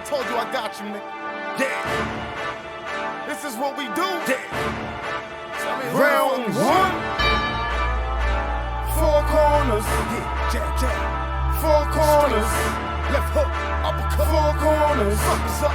told you I got you, nigga. Yeah. This is what we do. Yeah. Round one. Four corners. Yeah, jab, jab. Four corners. Left hook, uppercut. Four corners. Fuckers up.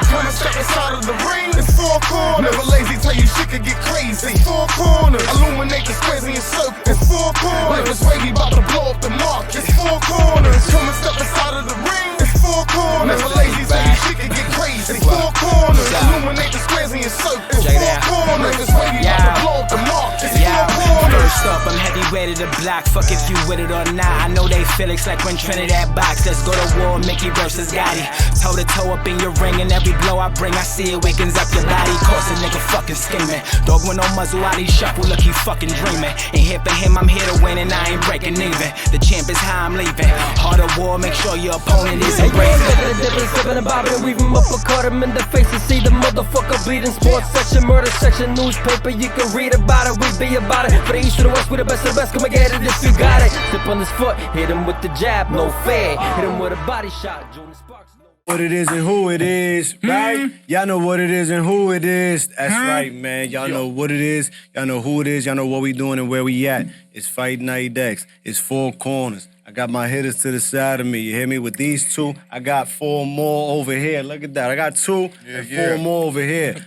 Come and step inside of the ring. It's four corners. Never lazy, tell you shit could get crazy. It's four corners. Illuminate the squares in your circle. It's four corners. Like it's wavy, about to blow up the market. It's four corners. Come and step inside of the ring. It's four corners. Never lazy, tell you shit could get crazy. It's four corners. Illuminate the squares in your circle. It's four corners. Like it's wavy, about to blow up the market. It's four corners. First up, I'm heavy ready to block. Fuck if you with it or not. I know they feel it's like when Trinidad box. Let's go to war, Mickey versus Gotti. Toe to toe up in your ring, and every blow I bring, I see it wakens up your body. Cause a nigga fucking scheming. Dog with no muzzle, out he shuffle, look he fucking dreaming. Ain't here for him, I'm here to win, and I ain't breaking even. The champ is how I'm leaving. Heart of war, make sure your opponent isn't brave. The difference, sipping and bobbing and weave him up or caught him in the face and see the motherfucker bleeding. Sports section, murder section, newspaper, you can read about it, we be about it. For the east to the west, we the best of the best, come and get it if you got it. Step on his foot, hit him with the jab, no fair. Hit him with a body shot, Jordan Sparks. What it is and who it is, right? Y'all know what it is and who it is. That's right, man. Y'all know what it is. Y'all know who it is. Y'all know what we doing and where we at. It's Fight Night X. It's four corners. I got my hitters to the side of me. You hear me? With these two, I got four more over here. Look at that. I got two and four more over here.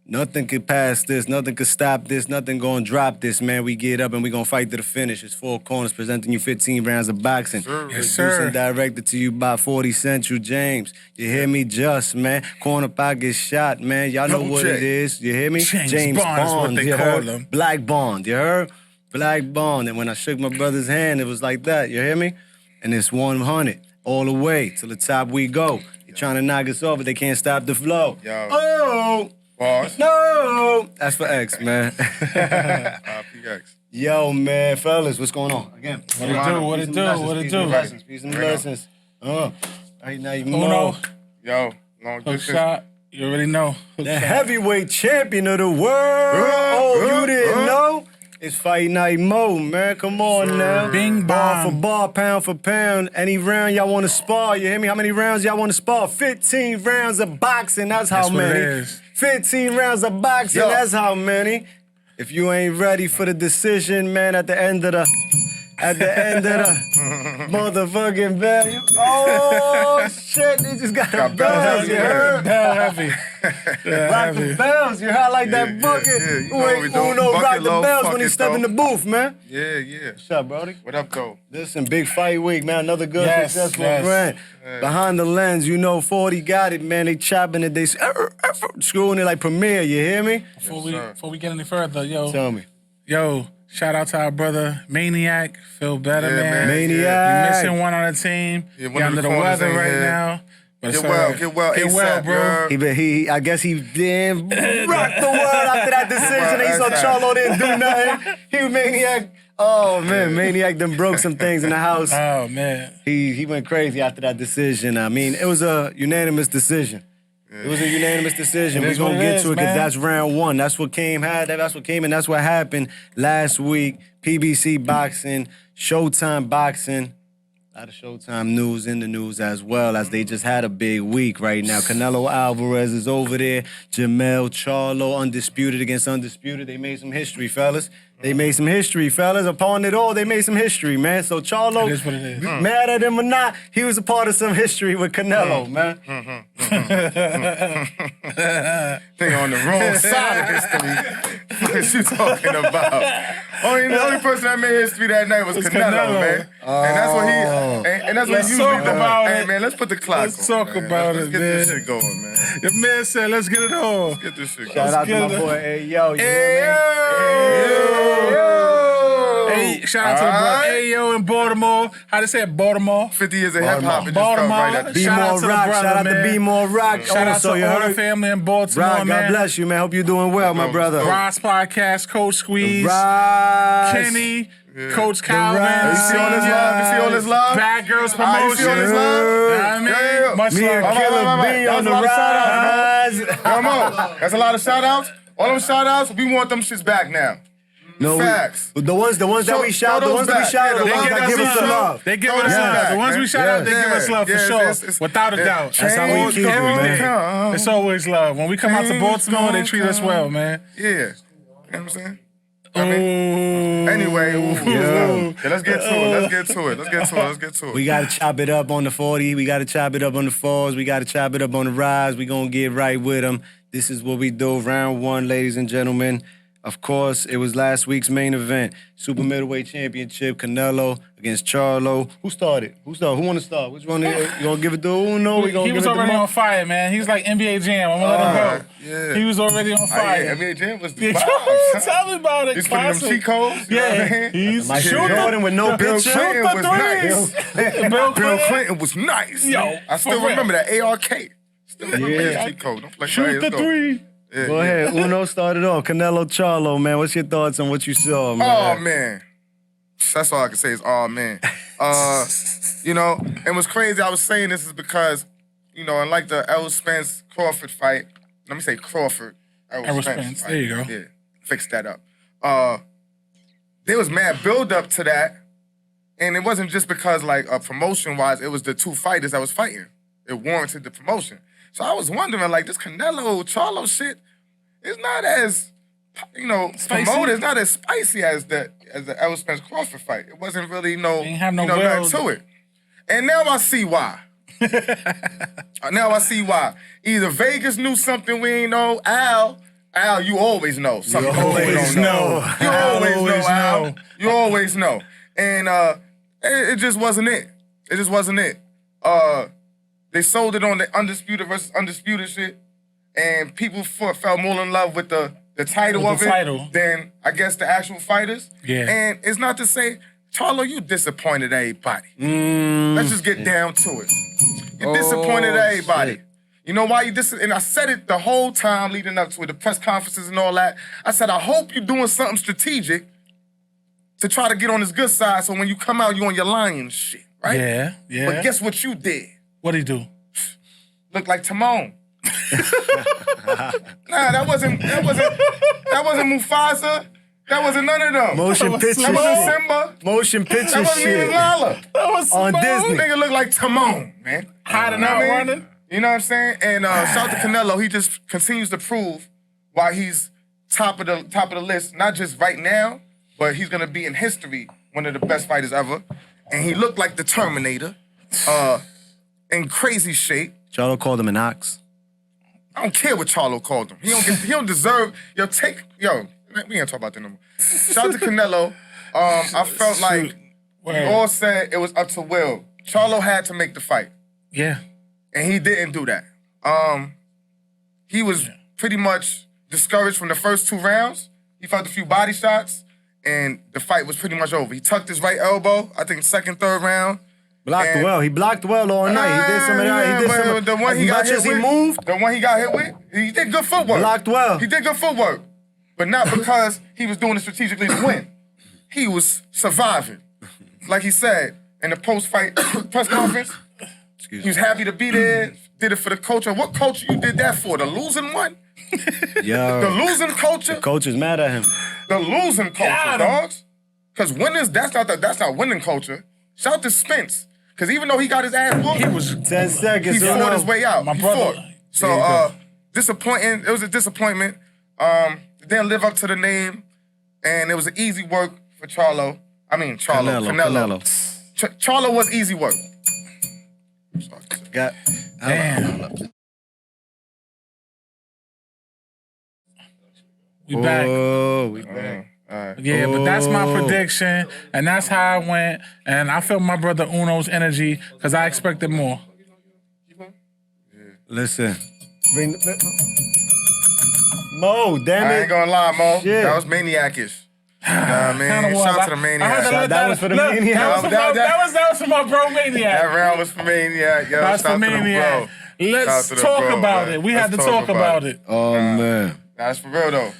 Nothing could pass this. Nothing could stop this. Nothing gonna drop this, man. We get up and we gonna fight to the finish. It's Four Corners presenting you 15 rounds of boxing. Yes, Produced and directed to you by 40 Central James. You hear me? Just, man. Corner pocket shot, man. Y'all know what it is. You hear me? James Bond is what they you call heard? him. Black Bond, you heard? Black Bond. And when I shook my brother's hand, it was like that. You hear me? And it's 100 all the way to the top we go. They're trying to knock us off, but they can't stop the flow. Yo. Oh! Boss. No! That's for X, man. PX. Yo, man, fellas, what's going on? Again. What it do? What it do? What it do? Peace and blessings. Right now, you Uno. know. Yo, long Hook distance. shot, you already know. The heavyweight champion of the world. Oh, you didn't know? It's Fight Night Mo, man. Come on now. Bing Bar bong. for bar, pound for pound. Any round y'all want to spar, you hear me? How many rounds y'all want to spar? 15 rounds of boxing, that's how That's what it many. is. 15 rounds of boxing, that's how many. If you ain't ready for the decision, man, at the end of the motherfucking bell. Oh, shit, they just got the bells, you heard? Bell heavy. Rock the bells, you heard like that bucket? you know what we Wait, doing. Uno Bucket rock the low, bells fuck when he it, step in though. the booth, man. Yeah. What's up, Brody? What up, though? Listen, big fight week, man. Another good, Yes, successful yes. grand. Behind the lens, you know, 40 got it, man. They chopping it, they screwing it like Premier, you hear me? Before we get any further, Tell me. yo, shout out to our brother Maniac. Feel better, Yeah, man. man. Maniac. We missing one on the team. Yeah, He one of under the the corners weather ain't right here. now. But Get it's well, all right. get well, Get ASAP, well, bro. I guess he didn't rock the world after that decision. He saw Charlo didn't do nothing. He was Maniac. Oh, man, Maniac done broke some things in the house. Oh, man. He went crazy after that decision. I mean, it was a unanimous decision. It was a unanimous decision. It We're is going what to it get is, to it because man. that's round one. That's what came and that's what happened last week. PBC boxing, Showtime boxing. A lot of Showtime news in the news as well, as they just had a big week right now. Canelo Alvarez is over there. Canelo-Charlo, undisputed against undisputed. They made some history, fellas. They made some history, fellas. Upon it all, they made some history, man. So Charlo, It is what it is. mad at him or not, he was a part of some history with Canelo, man. They on the wrong side of history. What is you talking about? The only person that made history that night was Canelo, man. And that's what he. And that's what Let's he talk usually does. about Hey, it. man, let's put the clock Let's on. talk man. about Let's it, get this man. shit going, man. Your man said, let's get it on. Get this shit Shout going. out to my get it. boy, hey, yo. You Hey, Hey, shout out to the brother Ayo in Baltimore. How they say it? Baltimore. 50 years of hip hop. It just felt Baltimore. right at the Be Shout out More to the Rock. brother, Shout out to man. Be More Rock. Shout out Also, to you all the heard? family in Baltimore, Rock, God man. bless you, man. Hope you're doing well, my brother. Ross Podcast, Coach Squeeze, Ross. Kenny, Coach Calvin. Ross. You see all this love? You see all this love? Bad Girls You Promotion. see all this love? You know what I mean? Yeah. Much Me and love. Killer right. B That on was the a lot of rise. Come on. That's a lot of shout outs. All them shout outs, we want them shits back now. No, Facts. the ones that we shout, the ones that we shout, are the ones that give us the love. They give us love. The ones we shout out, they give us love for sure, without a doubt. That's how we keep it, man. It's always love. When we come out to Baltimore, they treat us well, man. Yeah. You know what I'm saying? Anyway, let's get to it. We gotta chop it up on the 40. We gotta chop it up on the fours. We gotta chop it up on the rise. We gonna get right with them. This is what we do. Round one, ladies and gentlemen. Of course, it was last week's main event. Super Middleweight Championship, Canelo against Charlo. Who started? Who want to start? Which one? You gonna give it to Uno? He was already on fire, man. He's like NBA Jam. I'm gonna let him go. Yeah. He was already on fire. Yeah, NBA Jam was the Tell me about it. He's putting them cheat codes. Yeah. He's Michael Jordan with no Bill picture. Clinton was nice. Bill Clinton was nice. Yo, I still remember that ARK. Still remember that cheat code. Don't play shoot the three. Yeah, Go ahead. Uno started off. Canelo-Charlo, man. What's your thoughts on what you saw, man? Oh, man. That's all I can say is, oh, man. You know, and what's crazy, I was saying this is because, you know, unlike the Errol Spence-Crawford fight, let me say Crawford, Errol Spence. There you go. Yeah, fix that up. There was mad build-up to that, and it wasn't just because, like, promotion-wise, it was the two fighters that was fighting. It warranted the promotion. So I was wondering, like, this Canelo-Charlo shit is not as, you know, promoted. It's not as spicy as the Errol Spence-Crawford fight. It wasn't really nothing to it. And now I see why. Either Vegas knew something we ain't know. Al, you always know something. You always know, Al. You always know. And it just wasn't it. It just wasn't it. They sold it on the undisputed versus undisputed shit, and people fell more in love with the title of it than, I guess, the actual fighters. Yeah. And it's not to say, Charlo, you disappointed everybody. Let's just get down to it. You disappointed everybody. Shit. You know why you and I said it the whole time leading up to it, the press conferences and all that. I said, I hope you're doing something strategic to try to get on his good side so when you come out, you on your lion shit, right? Yeah, yeah. But guess what you did? What'd he do? Look like Timon. Nah, that wasn't Mufasa. That wasn't none of them. Motion picture That wasn't shit. Simba. Motion picture That wasn't even shit. Lala. That was On Disney. Nigga look like Timon, man. Hiding out running. You know what I'm saying? And shout out to Canelo. He just continues to prove why he's top of the list, not just right now, but he's gonna be in history, one of the best fighters ever. And he looked like the Terminator. In crazy shape. Charlo called him an ox. I don't care what Charlo called him. He don't deserve. We ain't talk about that no more. Shout out to Canelo. I felt like we all said it was up to Will. Charlo had to make the fight. Yeah. And he didn't do that. He was pretty much discouraged from the first 2 rounds. He felt a few body shots, and the fight was pretty much over. He tucked his right elbow, I think second, third round. He blocked well all night. He did some of that. The one he got hit with, the one he got hit with, he did good footwork. Blocked well. He did good footwork. But not because he was doing it strategically to win. He was surviving. Like he said in the post-fight press conference, he was happy to be there, did it for the culture. What culture you did that for? The losing one? Yo. The losing culture? The coach is mad at him. The losing culture, dogs. Because winners, that's not winning culture. Shout out to Spence. Because even though he got his ass whooped, He was 10 seconds. he fought his way out. My He brother. fought. So, disappointing. It was a disappointment. It didn't live up to the name. And it was an easy work for Charlo. I mean, Canelo. Charlo was easy work. Damn. We back. Oh, we back. Yeah, but that's my prediction, and that's how I went. And I feel my brother Uno's energy because I expected more. Listen. Mo, damn I it. ain't gonna lie, Mo. Shit. That was maniac-ish. You know what I mean? Shout out to the maniac. That was for the maniac. That was for my bro maniac. That round was for maniac. Yo, That's shout for out to the maniac. bro. Let's Shout out to the talk bro, about man. it. We had to Let's talk about it. Oh, man. That's for real, though.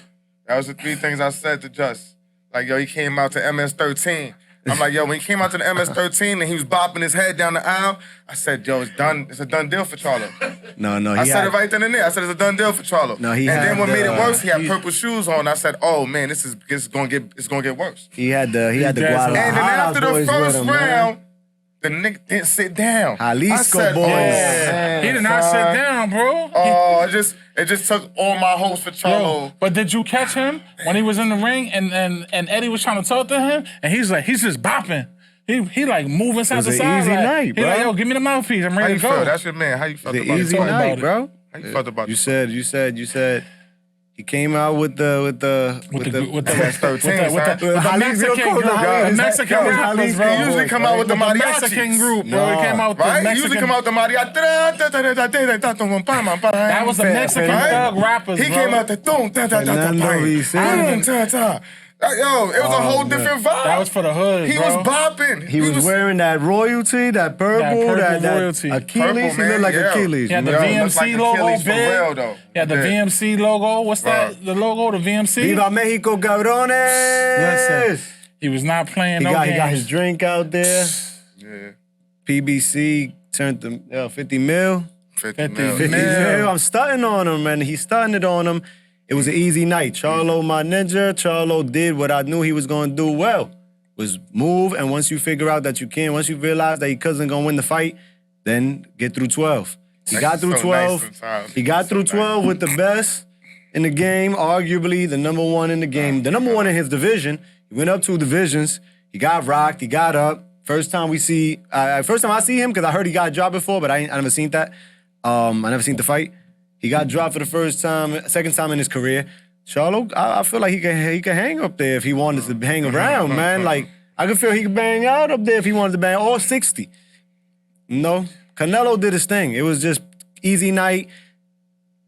That was the 3 things I said to Just. Like, yo, he came out to MS-13. I'm like, yo, when he came out to the MS-13 and he was bopping his head down the aisle, I said, yo, it's done. It's a done deal for Charlo. No, I said it right then and there. I said it's a done deal for Charlo. No, he and had then what the, made it worse, he had purple shoes on. I said, oh man, it's gonna get worse. He had the Guadalajara And then after the boys with first him, round, man. the nigga didn't sit down. Jalisco I said, boys. Oh, Yeah. man, He did not son. sit down, bro. Oh, it just took all my hopes for Charlo. Yo, but did you catch him when he was in the ring and Eddie was trying to talk to him and he's just bopping. He like moving side It was to an side. easy like, night, he bro. like, yo, give me the mouthpiece. I'm How ready you to go. feel? That's your man. How you felt The about easy it? about night, it. bro. How you felt about You it? said he came out with the MS-13, Mexican rappers, bro. He usually come out with the the mariachis. Mexican group, bro. He came out with the Right? He Mexican. usually come out with the mariachi. That was the Mexican thug rappers, He bro. came out the boom, Fernando Vicente. Yo, it was a whole different vibe. That was for the hood, He bro. was bopping. He was wearing that royalty, that purple, that royalty. Achilles. Purple, he looked like man, yeah. Achilles. He had the Yo, VMC looks like logo, Achilles for big. real, though. Yeah, the Yeah. VMC logo. What's that? Right. The logo, the VMC. Viva Mexico, cabrones! Listen, he was not playing He no got games. his drink out there. Yeah. PBC turned the 50 mil. 50 50 mil. 50 Man. mil. I'm starting on him, and he's starting it on him. It was an easy night. Charlo, my ninja. Charlo did what I knew he was going to do well, was move. And once you figure out that you can, once you realize that your cousin going to win the fight, then get through 12. He That's got through so 12. nice sometimes. He got So through nice. 12 with the best in the game, arguably the number one in the game, the number one in his division. He went up 2 divisions. He got rocked. He got up. First time I see him, because I heard he got dropped before, but I never seen that. I never seen the fight. He got dropped for the first time, second time in his career. Charlo, I feel like he can hang up there if he wanted to hang around, man. Like, I could feel he could bang out up there if he wanted to bang, or 60. No, Canelo did his thing. It was just easy night.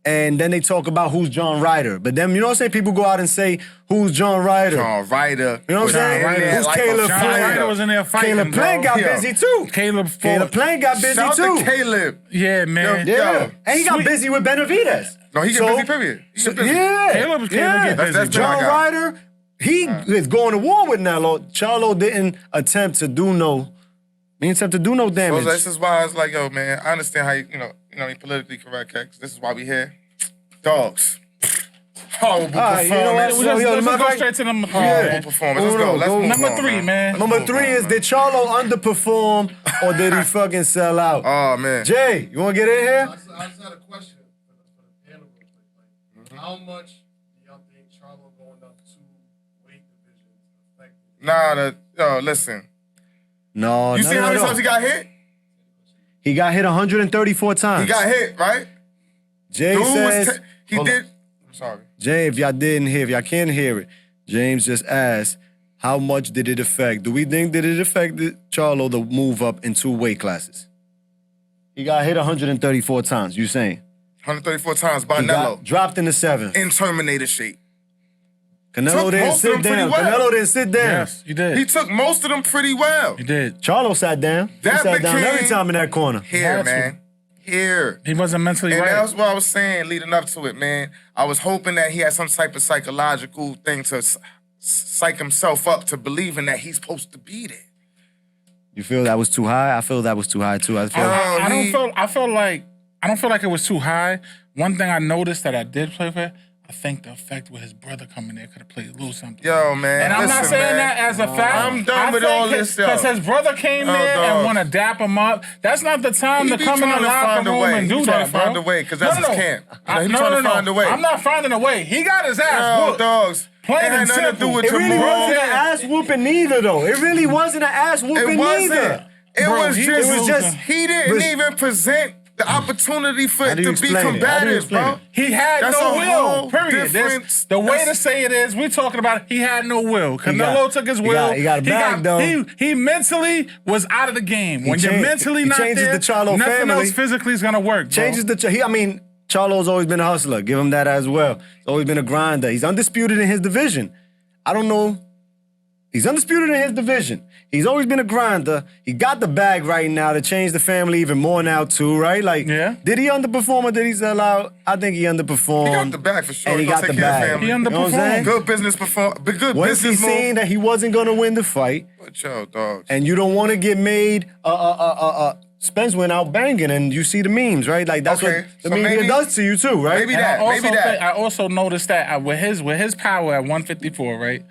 And then they talk about who's John Ryder. But then, you know what I'm saying? People go out and say, who's John Ryder? John Ryder. You know what I'm saying? Who's Caleb John Flynn? Ryder was in there fighting, Caleb Flynn bro. got Yeah. busy too. Caleb Flynn got busy Shout too. out to Caleb. Yeah, man. Yo, Yeah. And he got Sweet. busy with Benavidez. No, he get busy, period. He get busy. Yeah. Caleb get yeah. busy. That's John my guy. Ryder, he is going to war with Nello. Charlo didn't attempt to do no damage. So this is why it's like, yo, man, I understand how you politically correct, X. This is why we here. Dogs. Horrible right, you know what? performance. Let's yo, just matter go of straight to number 3, Horrible man. performance. Let's go. Let's Go. move Number on, 3, man. Number 3 is, did Charlo underperform or did he fucking sell out? Oh, man. Jay, you want to get in here? I just had a question for the panel real quick. Like, how much do y'all think Charlo going up 2 weight divisions affected? Listen. No, You see how many times he got hit? He got hit 134 times. He got hit, right? Jay Dude says, was he Hold did. I'm sorry. Jay, if y'all didn't hear, if y'all can't hear it, James just asked, how much did it affect? Do we think did it affect Charlo to move up in 2 weight classes? He got hit 134 times, you saying? 134 times by He Nello. got dropped in the 7th. In Terminator shape. Canelo took didn't most of sit them pretty down. well. Canelo didn't sit down. Yes, you did. He took most of them pretty well. He did. Charlo sat down. He That sat down became- every time in that corner. Here, Had to. man. Here. He wasn't mentally And right. that's what I was saying leading up to it, man. I was hoping that he had some type of psychological thing to psych himself up to believing that he's supposed to be there. You feel that was too high? I feel that was too high too. I feel I don't he- feel like it was too high. One thing I noticed that I did play for, I think the effect with his brother coming there could have played a little something. Yo, man. And I'm not listen, saying man. that as a fact. I'm done with all this, yo. Because his brother came Oh, there dog. and want to dap him up. That's not the time He to be come in the trying to locker find a room way. and do He that, trying to bro. find a way, 'cause that's his camp. You know, he trying to find a way. I'm not finding a way. He got his ass Yo, whooped. dogs. Plain It had and nothing to do simple. with It your really moral. wasn't an ass whooping neither, though. It really wasn't an ass It whooping wasn't. neither. It Bro, was he just, was just- he didn't was- even present the opportunity for How it do you to be explain it? How do you combative, explain bro. it? He had That's no a will. whole Period. different- The way to that's- say it is, we're talking about he had no will. Canelo got- took his he will. got- he got a bag, though. He mentally was out of the game. When you're changed- mentally he not changes there, the Charlo nothing family. else physically is gonna work. Bro. Changes the. Charlo's always been a hustler. Give him that as well. He's always been a grinder. He's undisputed in his division. I don't know He's undisputed in his division. He's always been a grinder. He got the bag right now to change the family even more now too, right? Like, Yeah. did he underperform or did he sell out? I think he underperformed. He got the bag for sure. And he gonna got the take care of bag. family. He You know what I'm underperformed. saying? Good business good Was he business move. saying that he wasn't gonna win the fight? But yo, dogs. And you don't want to get made Spence went out banging, and you see the memes, right? Like that's Okay, what the so media maybe- does to you too, right? maybe And that. I also noticed that with his power at 154, right?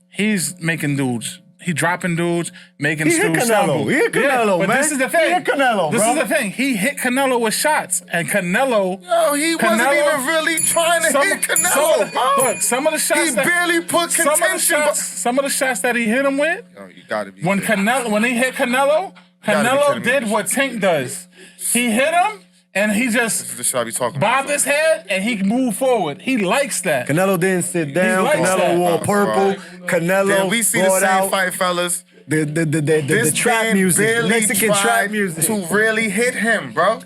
He's making dudes. He dropping dudes, making He hit dudes Canelo. stumble. He hit Canelo, but man. this is the thing. He hit Canelo, This bro. is the thing. He hit Canelo with shots, and Canelo. Yo, he wasn't Canelo- even really trying to hit Canelo, bro. Look, some of the shots He barely put contention. some of the shots that he hit him with. Yo, you gotta be When he hit Canelo, gotta be Canelo kidding me. did what Tank does. He hit him, and he This just is the shit I be talking about. bobbed his head, and he moved forward. He likes that. Canelo didn't sit down. likes Canelo that. wore purple. Canelo Then we see the brought same out fight, fellas. the This trap man music, the barely Mexican trap tried music. to really hit him, bro.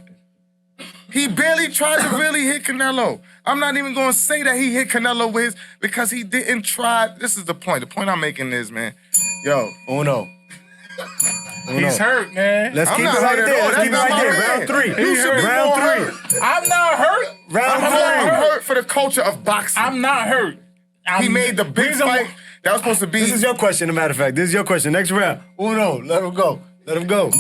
He barely tried to really hit Canelo. I'm not even gonna say that he hit Canelo with his, because he didn't try. This is the point. The point I'm making is, man, yo, Uno. He's hurt, man. Let's I'm keep it not right hurt at there. all. Let's That's keep it not right my there. man. Round three. You should be Round more three. hurt. I'm not hurt. Round I'm three. not hurt for the culture of boxing. I'm not hurt. He made the big reason fight why- that was supposed to be. This is your question, as a matter of fact. This is your question. Next round. Uno. Let him go. Let him go.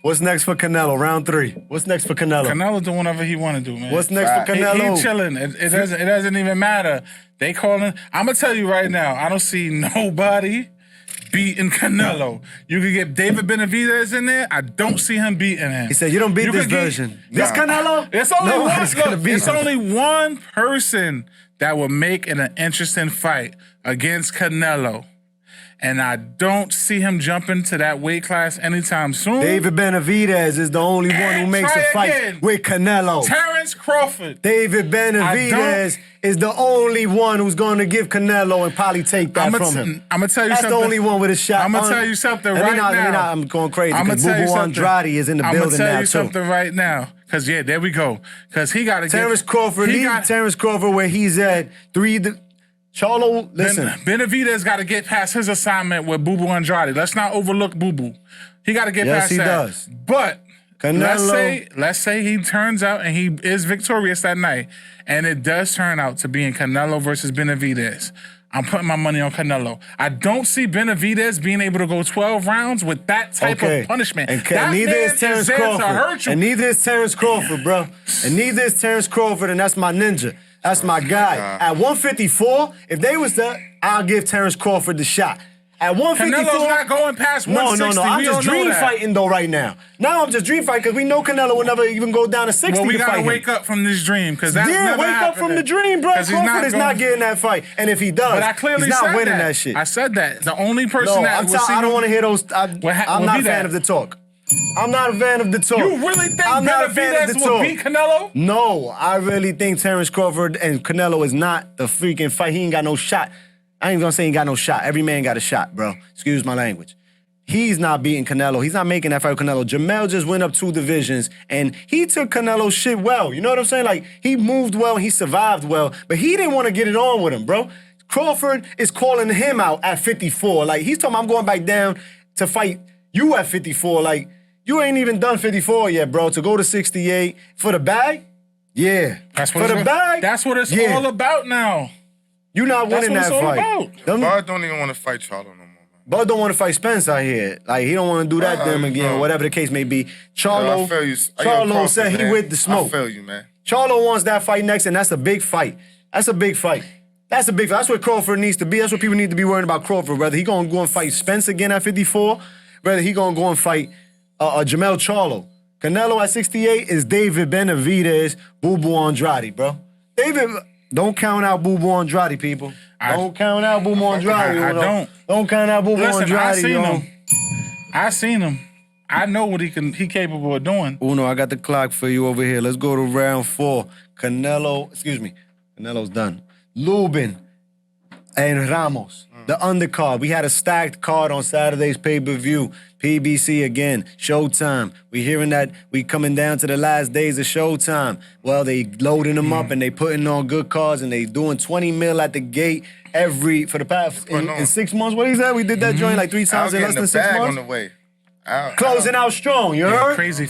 What's next for Canelo? Round three. What's next for Canelo? Canelo do whatever he want to do, man. What's next for Canelo? He chilling. It doesn't even matter. They calling. I'm gonna tell you right now. I don't see nobody beating Canelo. You could get David Benavidez in there. I don't see him beating him. He said, "You don't beat this could get- version." This Canelo? It's only Nobody's gonna one. beat It's him. only one person that will make it an interesting fight against Canelo. And I don't see him jumping to that weight class anytime soon. David Benavidez is the only one who And makes try a fight again. with Canelo. Terrence Crawford. David Benavidez is the only one who's going to give Canelo and probably take that from him. I'm gonna tell you That's something. the only one with a shot. I'm gonna tell you something Let me right not- let me now. not- I'm going crazy I'ma because tell you Bubu something. Andrade is in the building I'm gonna tell now you too. something right now, cause yeah, there we go. Cause he got to get Terrence Crawford, Terrence Crawford, where he's at Charlo, listen. Benavidez got to get past his assignment with Bubu Andrade. Let's not overlook Bubu. He got to get Yes, past he that. does. But Canelo. let's say he turns out and he is victorious that night, and it does turn out to being Canelo versus Benavidez. I'm putting my money on Canelo. I don't see Benavidez being able to go 12 rounds with that type of punishment. And That neither man is Terrence there to Crawford. hurt you. And neither is Terrence Crawford, bro. And neither is Terrence Crawford, and that's my ninja. That's my guy. At 154, if they was to, I'll give Terrence Crawford the shot. At 154, Canelo's not going past 160. No. I'm We just all know dream that. fighting though right now. Now I'm just dream fighting because we know Canelo will never even go down to 60 Well, we to gotta fight him. wake up from this dream because that's Yeah, never wake up from the dream, bro. Crawford is not getting that fight, and if he does, But I clearly he's not said winning that. that shit. I said that. The only person No, that I don't want to hear those. I'm will not be a fan that. of the talk. I'm not a fan of the talk. You really think I'm not a fan of Benavidez the will talk. beat Canelo? No, I really think Terrence Crawford and Canelo is not the freaking fight. He ain't got no shot. I ain't gonna say he ain't got no shot. Every man got a shot, bro. Excuse my language. He's not beating Canelo. He's not making that fight with Canelo. Jamel just went up 2 divisions, and he took Canelo's shit well. You know what I'm saying? Like, he moved well, he survived well, but he didn't want to get it on with him, bro. Crawford is calling him out at 54. Like, he's talking, I'm going back down to fight you at 54. Like, you ain't even done 54 yet, bro. To go to 68 for the bag? Yeah. That's for the bag? That's what it's Yeah. all about now. You not That's winning what that it's all fight. about. Them- Bud don't even want to fight Charlo no more, man. Bud don't want to fight Spence out here. Like, he don't want to do that to him again, no. whatever the case may be. Charlo, I feel you. Charlo said he with the smoke. I feel you, man. Charlo wants that fight next, and that's a big fight. That's a big fight. That's a big fight. That's what Crawford needs to be. That's what people need to be worrying about Crawford. Whether he going to go and fight Spence again at 54, whether he going to go and fight Canelo-Charlo. Canelo at 68 is David Benavidez, Bubu Andrade, bro. David, don't count out Bubu Andrade, people. Don't count out Bubu Andrade. I don't. Don't count out Bubu Listen, Andrade, I seen yo. him. I seen him. I know what he capable of doing. Uno, I got the clock for you over here. Let's go to round 4. Canelo's done. Lubin and Ramos. The undercard. We had a stacked card on Saturday's pay-per-view. PBC again. Showtime. We hearing that we coming down to the last days of Showtime. Well, they loading them up and they putting on good cards and they doing 20 mil at the gate for the past in 6 months. What is that? We did that joint like 3 times in less than 6 months. On the way. Closing out strong, you heard? Crazy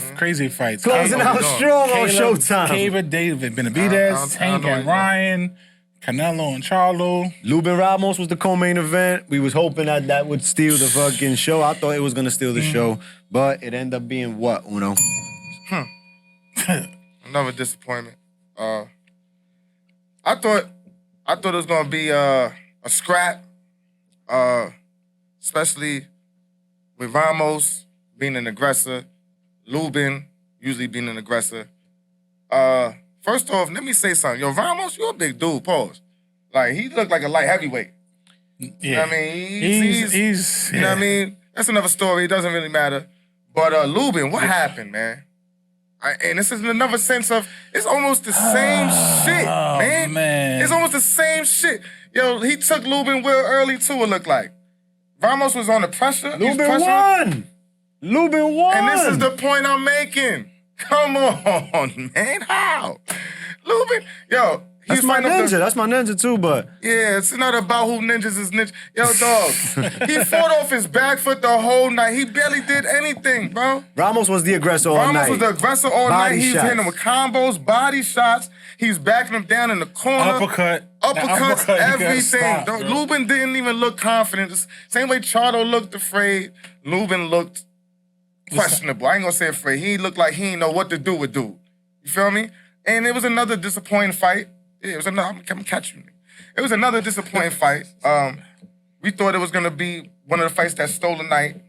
fights. Closing out strong on Showtime. Caleb, David Benavidez, Tank and Ryan, Canelo and Charlo. Lubin Ramos was the co-main event. We was hoping that would steal the fucking show. I thought it was gonna steal the show, but it ended up being what, Uno? Another disappointment. I thought it was gonna be a scrap, especially with Ramos being an aggressor, Lubin usually being an aggressor. First off, let me say something. Yo, Ramos, you a big dude, pause. Like, he looked like a light heavyweight. Yeah. You know what I mean? He's you know what I mean? That's another story. It doesn't really matter. But Lubin, what happened, man? And this is another sense of, it's almost the same shit, man. It's almost the same shit. Yo, he took Lubin real early, too, it looked like. Ramos was on the pressure. Lubin won! Lubin won! And this is the point I'm making. Come on, man. How? Lubin, yo. That's my ninja. That's my ninja too, but... Yeah, it's not about who ninjas is ninja. Yo, dog, he fought off his back foot the whole night. He barely did anything, bro. Ramos was the aggressor all night. Ramos was the aggressor all night. He was hitting him with combos, body shots. He was backing him down in the corner. Uppercuts, everything. Lubin didn't even look confident. The same way Charlo looked afraid, Lubin looked questionable. I ain't gonna say afraid. He looked like he didn't know what to do with dude. You feel me? And it was another disappointing fight. Yeah, it was another. I'm catching you. It was another disappointing fight. We thought it was gonna be one of the fights that stole the night,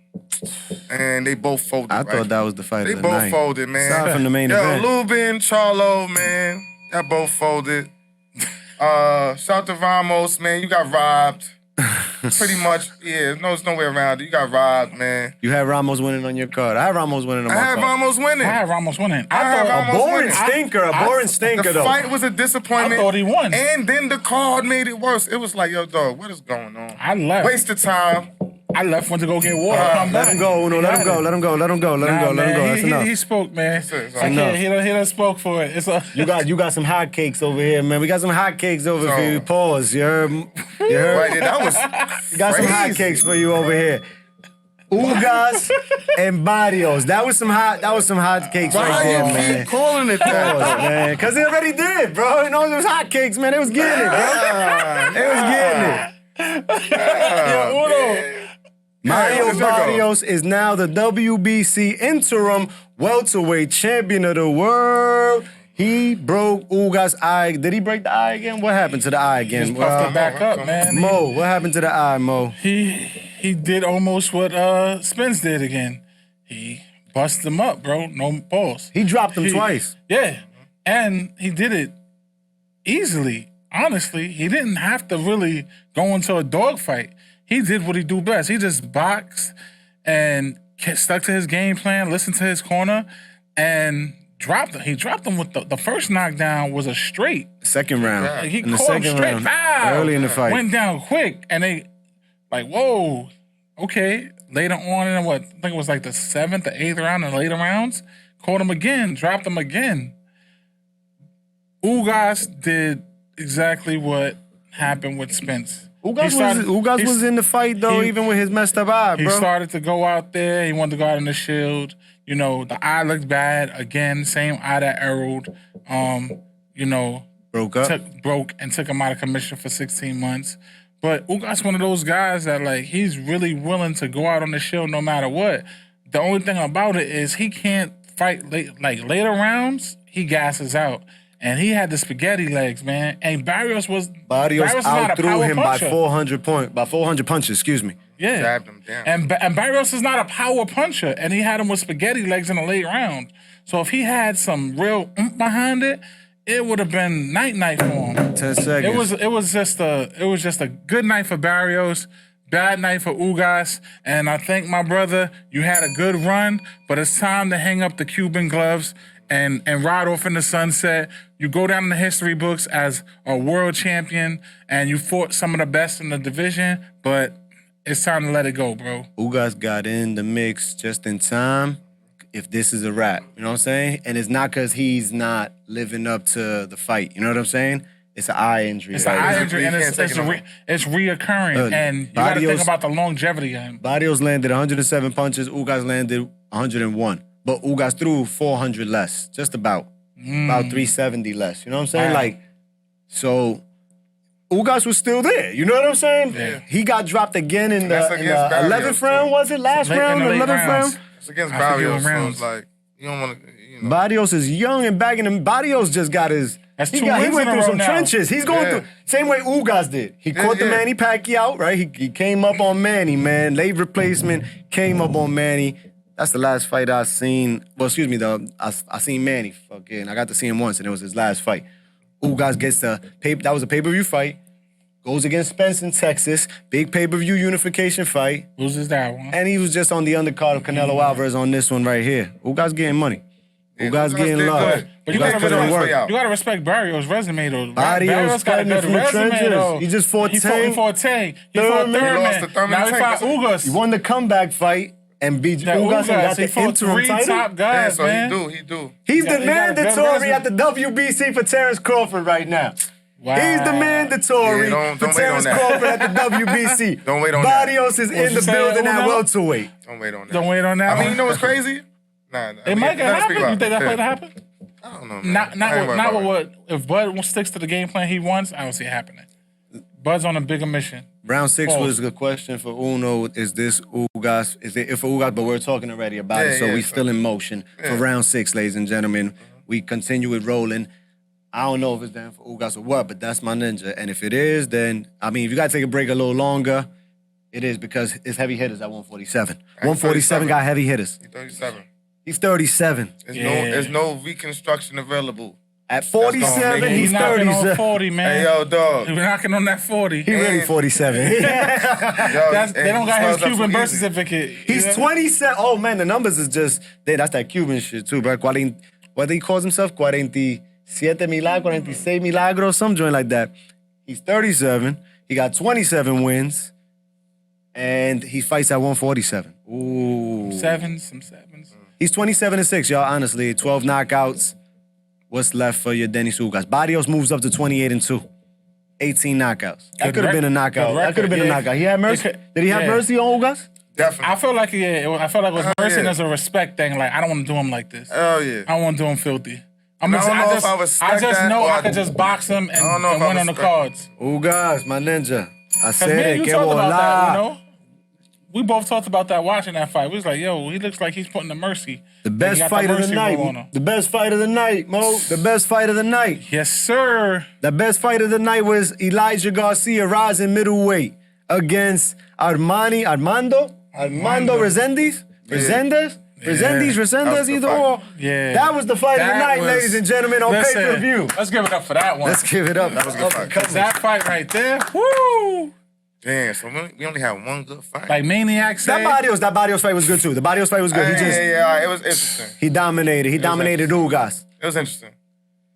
and they both folded. I thought that was the fight of the night. They both folded, man. Aside from the main event. Lubin, Charlo, man, y'all both folded. Shout out to Ramos, man. You got robbed. Pretty much, yeah. There's no way around it. You got robbed, man. You had Ramos winning on your card. I had Ramos winning on my card. I had Ramos winning. A boring stinker, The fight was a disappointment. I thought he won. And then the card made it worse. It was like, yo, dog, what is going on? I left. Waste of time. I left, went to go get water. Let him go, Uno. Let him go. Let him go. Let him go. Let him go. Let him go. That's enough. He spoke, man. He done spoke for it. You got some hot cakes over here, man. We got some hot cakes over for you. Pause. You heard? You heard? Right, that was We got some hot cakes for you over here. Ugas and Barrios. That was some hot cakes right there, man. Keep calling it that, man. Cause they already did, bro. You know, it was hot cakes, man. They was getting it, bro. They was getting it. Uno. Mario Barrios is now the WBC interim welterweight champion of the world. He broke Ugas' eye. Did he break the eye again? What happened to the eye again? Just puffed it back up, man. Mo, what happened to the eye, Mo? He did almost what Spence did again. He busted him up, bro. No balls. He dropped him twice. Yeah, and he did it easily. Honestly, he didn't have to really go into a dogfight. He did what he do best. He just boxed and stuck to his game plan, listened to his corner, and dropped him. He dropped him with the first knockdown was a straight. Second round. Yeah. He in the caught him second straight. round. Pow! Early in the fight. Went down quick, and they like, whoa, okay. Later on in I think it was like the 7th or 8th round and later rounds, caught him again, dropped him again. Ugas did exactly what happened with Spence. Ugas was in the fight, though, even with his messed up eye, bro. He started to go out there. He wanted to go out in the Shield. You know, the eye looked bad. Again, same eye that Erroled, broke and took him out of commission for 16 months. But Ugas one of those guys that, like, he's really willing to go out on the Shield no matter what. The only thing about it is he can't fight later rounds, he gasses out. And he had the spaghetti legs, man. And Barrios outthrew him by 400 punches, excuse me. Yeah. Jabbed him down. And Barrios is not a power puncher. And he had him with spaghetti legs in the late round. So if he had some real behind it, it would have been night for him. 10 seconds. It was just a good night for Barrios, bad night for Ugas. And I think, my brother, you had a good run, but it's time to hang up the Cuban gloves and ride off in the sunset. You go down in the history books as a world champion, and you fought some of the best in the division, but it's time to let it go, bro. Ugas got in the mix just in time. If this is a wrap, you know what I'm saying? And it's not because he's not living up to the fight. You know what I'm saying? It's an eye injury. It's an eye injury, and it's reoccurring. And you got to think about the longevity of him. Barrios landed 107 punches. Ugas landed 101. But Ugas threw 400 less, just about 370 less. You know what I'm saying? Wow. Like, so Ugas was still there. You know what I'm saying? Yeah. He got dropped again in the That's against Barrios, 11th round, too. was it? Last Late in round, the late 11th rounds. round? It's against I forget Barrios, what so rounds. it's like, you don't want to, you know. Barrios is young and bagging him. Barrios just got his. That's He two went wins in a through row some now. trenches. He's going Yeah. through same way Ugas did. He caught the yeah. Manny Pacquiao, right? He came up on Manny, man. Late replacement came up on Manny. That's the last fight I seen. Well, excuse me, though. I seen Manny. Fucking, I got to see him once, and it was his last fight. Ugas gets the paper. That was a pay-per-view fight. Goes against Spence in Texas. Big pay-per-view unification fight. Loses that one. And he was just on the undercard of Canelo Alvarez on this one right here. Ugas getting money. Ugas getting did love. good. But you Ugas gotta put in respect- work. out. You gotta respect Barrios' resume though. Barrios got a cutting good it from the resume trenches. though. He just fought He Tank. fought Tank. He fought Thurman. Thurman. He lost to Thurman Now he and fought Tank. Ugas. He won the comeback fight and beat That Ugas and got he the fought interim 3 title. top Yeah, guys, so man. he do. He's He got the a good mandatory resume. at the WBC for Terrence Crawford right now. Wow. He's the mandatory Yeah, don't for wait on Terrence that. Crawford at the WBC. Don't wait on that. Barrios is What in you the say, building at Uno? welterweight. Don't wait on that. Don't wait on that I mean, one. you know what's crazy? Nah. It might get happen. You think that fight fight happen? I don't know, man. Not I ain't worried about it. what if Bud sticks to the game plan he wants, I don't see it happening. Bud's on a bigger mission. Round 6 Pause. was a question for Uno. Is this Ugas? Is it for Ugas? But we're talking already about it, so Yeah, we yeah, still in motion for round 6, ladies and gentlemen. We continue it rolling. I don't know if it's down for Ugas or what, but that's my ninja. And if it is, then I mean, if you gotta take a break a little longer, it is because it's heavy hitters at 147. 147 got heavy hitters. He's 37. He's 37. There's no reconstruction available. At That's gonna 47, make he's knocking on 37. 40, man. Hey, yo, dog. He's knocking on that 40. He really 47. Yo, They don't got his swells up Cuban so birth easy. certificate. He's Yeah. 27. Oh man, the numbers is just that's that Cuban shit too, bro. What he calls himself? 47 milagros, 46 milagros, some joint like that. He's 37. He got 27 wins, and he fights at 147. Ooh. Some sevens. He's 27-6, y'all. Honestly, 12 knockouts. What's left for your Dennis Ugas? Barrios moves up to 28-2. 18 knockouts. That Good could have been a record. knockout. Good That could have been a record, yeah. knockout. He had mercy. It could- Did he have yeah. mercy on Ugas? Definitely. I feel like it was mercy yeah. as a respect thing. Like I don't want to do him like this. Hell yeah. I don't want to do him filthy. I don't know if I respect I just that know or I I could do. just box him and, I don't know if I win on the respect cards. Ugas, my ninja. I Cause said me it. and you Que talked about that, volar. you know. We both talked about that watching that fight. We was like, yo, he looks like he's putting the mercy. The Like, he best got fight of the mercy roll on him. night. The best fight of the night, Mo. The best fight of the night. Yes, sir. The best fight of the night was Elijah Garcia rising middleweight against Armando Resendiz? Resendez? Resendez, the either fight. or. Yeah. That was the fight of the That night, was- ladies and gentlemen, on Listen, pay-per-view. Let's give it up for that one. Let's give it up. That was a good fight. Cause that fight right there, woo! Damn, so we only had one good fight. Like Maniac said. That Barrios fight was good too. The Barrios fight was good. Yeah, it was interesting. He dominated. He dominated Ugas. It was interesting.